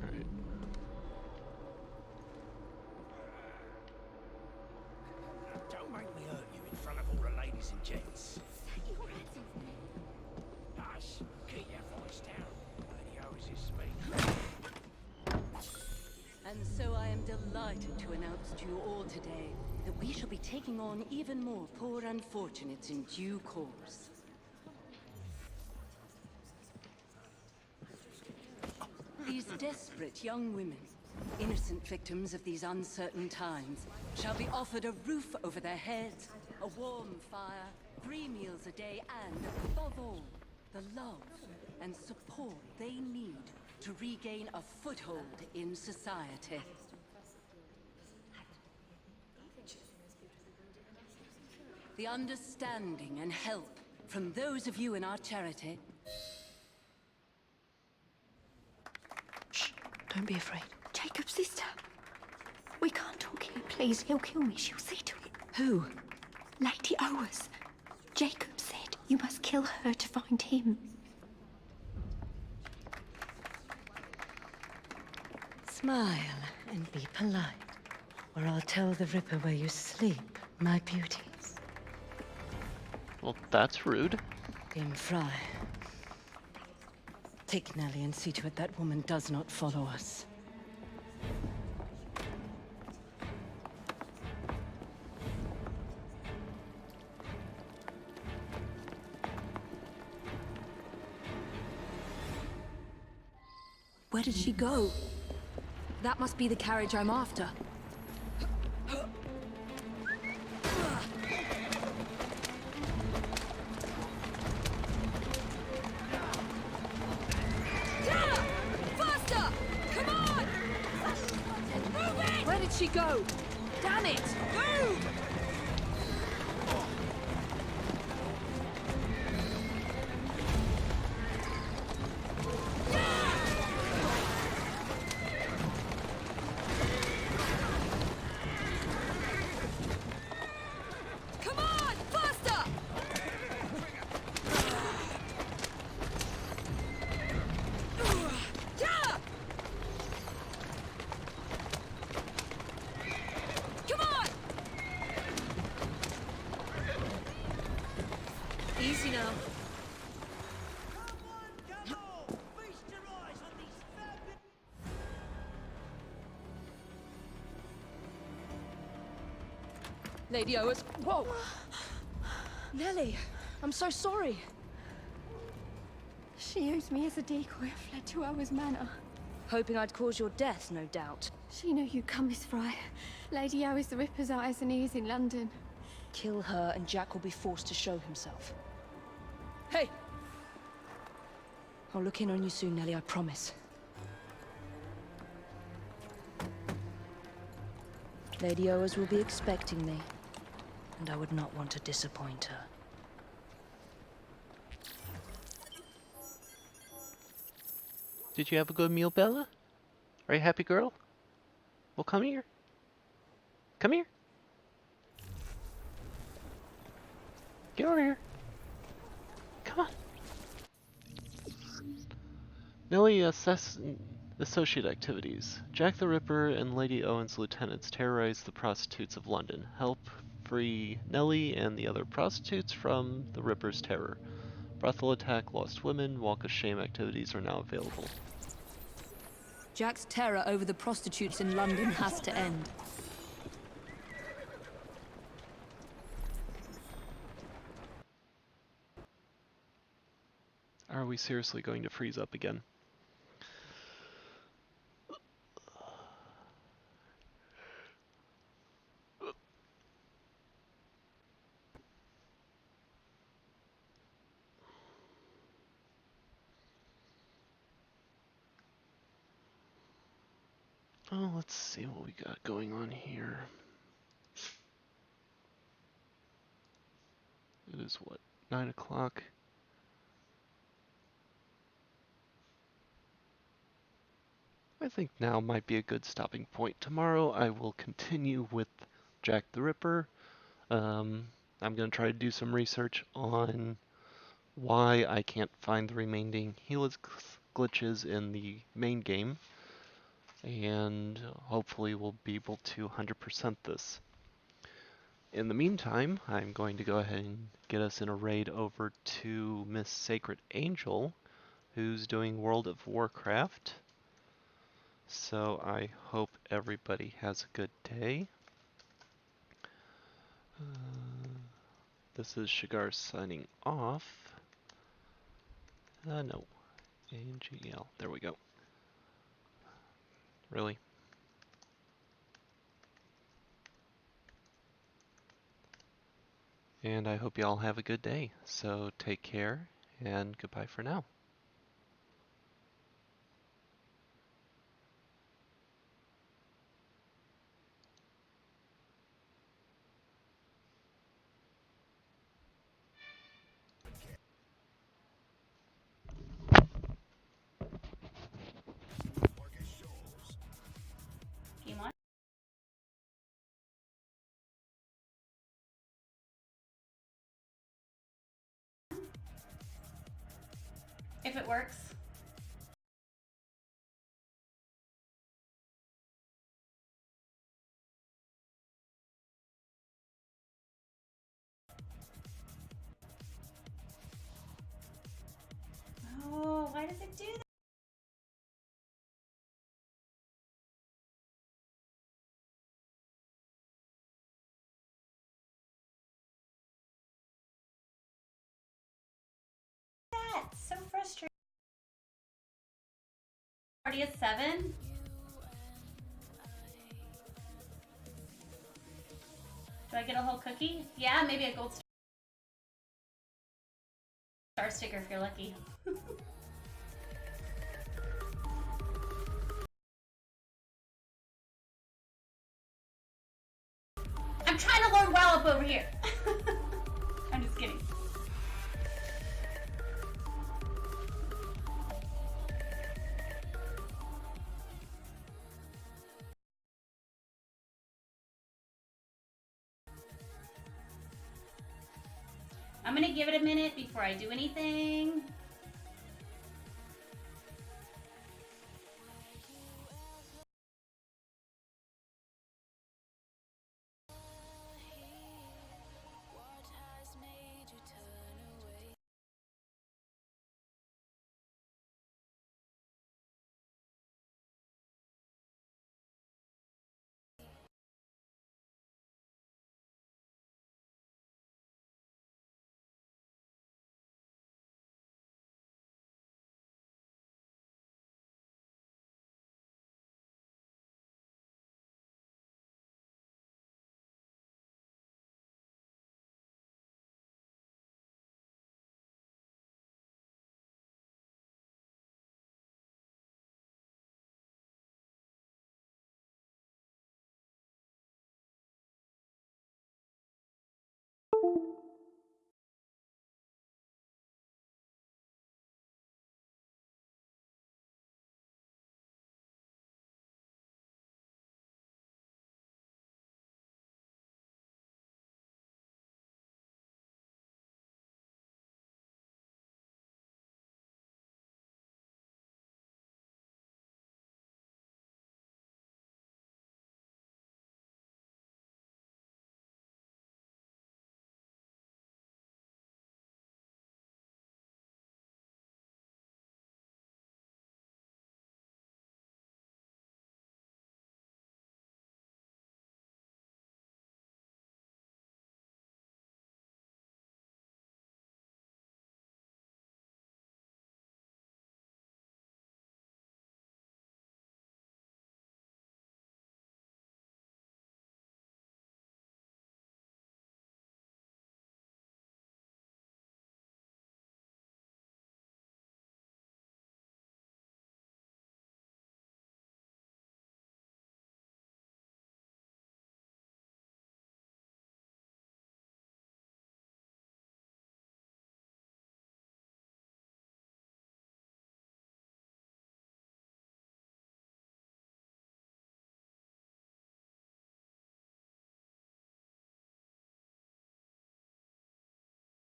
Alright. Don't make me hurt you in front of all the ladies and gents. Hush, keep your voice down. Lady Owes speak. And so I am delighted to announce to you all today that we shall be taking on even more poor unfortunates in due course. These desperate young women, innocent victims of these uncertain times, shall be offered a roof over their heads, a warm fire, 3 meals a day, and, above all, the love and support they need to regain a foothold in society. The understanding and help from those of you in our charity. Shh, don't be afraid. Jacob's sister. We can't talk here, please. He'll kill me. She'll see to it. Who? Lady Owes. Jacob said you must kill her to find him. Smile and be polite, or I'll tell the Ripper where you sleep, my beauties. Well, that's rude. Game Fry. Take Nellie and see to it that woman does not follow us. Where did she go? That must be the carriage I'm after. Faster! Come on! Where did she go? Damn it! Move! Come on! Faster! Yeah! Come on! Easy now. Lady Owers. Whoa! Nellie, I'm so sorry. She used me as a decoy and fled to Owers Manor. Hoping I'd cause your death, no doubt. She knew you'd come, Miss Fry. Lady Owers the Ripper's eyes and ears in London. Kill her and Jack will be forced to show himself. Hey! I'll look in on you soon, Nellie, I promise. Lady Owers will be expecting me, and I would not want to disappoint her. Did you have a good meal, Bella? Are you a happy girl? Well, come here. Come here. Get over here. Come on. Nellie associate activities. Jack the Ripper and Lady Owen's lieutenants terrorize the prostitutes of London. Help free Nellie and the other prostitutes from the Ripper's terror. Brothel attack, lost women, walk of shame activities are now available. Jack's terror over the prostitutes in London has to end. Are we seriously going to freeze up again? Oh, let's see what we got going on here. It is what, 9 o'clock? I think now might be a good stopping point. Tomorrow I will continue with Jack the Ripper. I'm going to try to do some research on why I can't find the remaining Helix glitches in the main game. And hopefully we'll be able to 100% this. In the meantime, I'm going to go ahead and get us in a raid over to Miss Sacred Angel, who's doing World of Warcraft. So I hope everybody has a good day. This is Shagar signing off. No. AGL. There we go. Really? And I hope you all have a good day. So take care and goodbye for now. Game on. If it works. Oh, why does it do that? So frustrating. Already at 7? Do I get a whole cookie? Yeah, maybe a gold star sticker if you're lucky. I'm trying to learn WoW up over here. I'm just kidding. I'm gonna give it a minute before I do anything.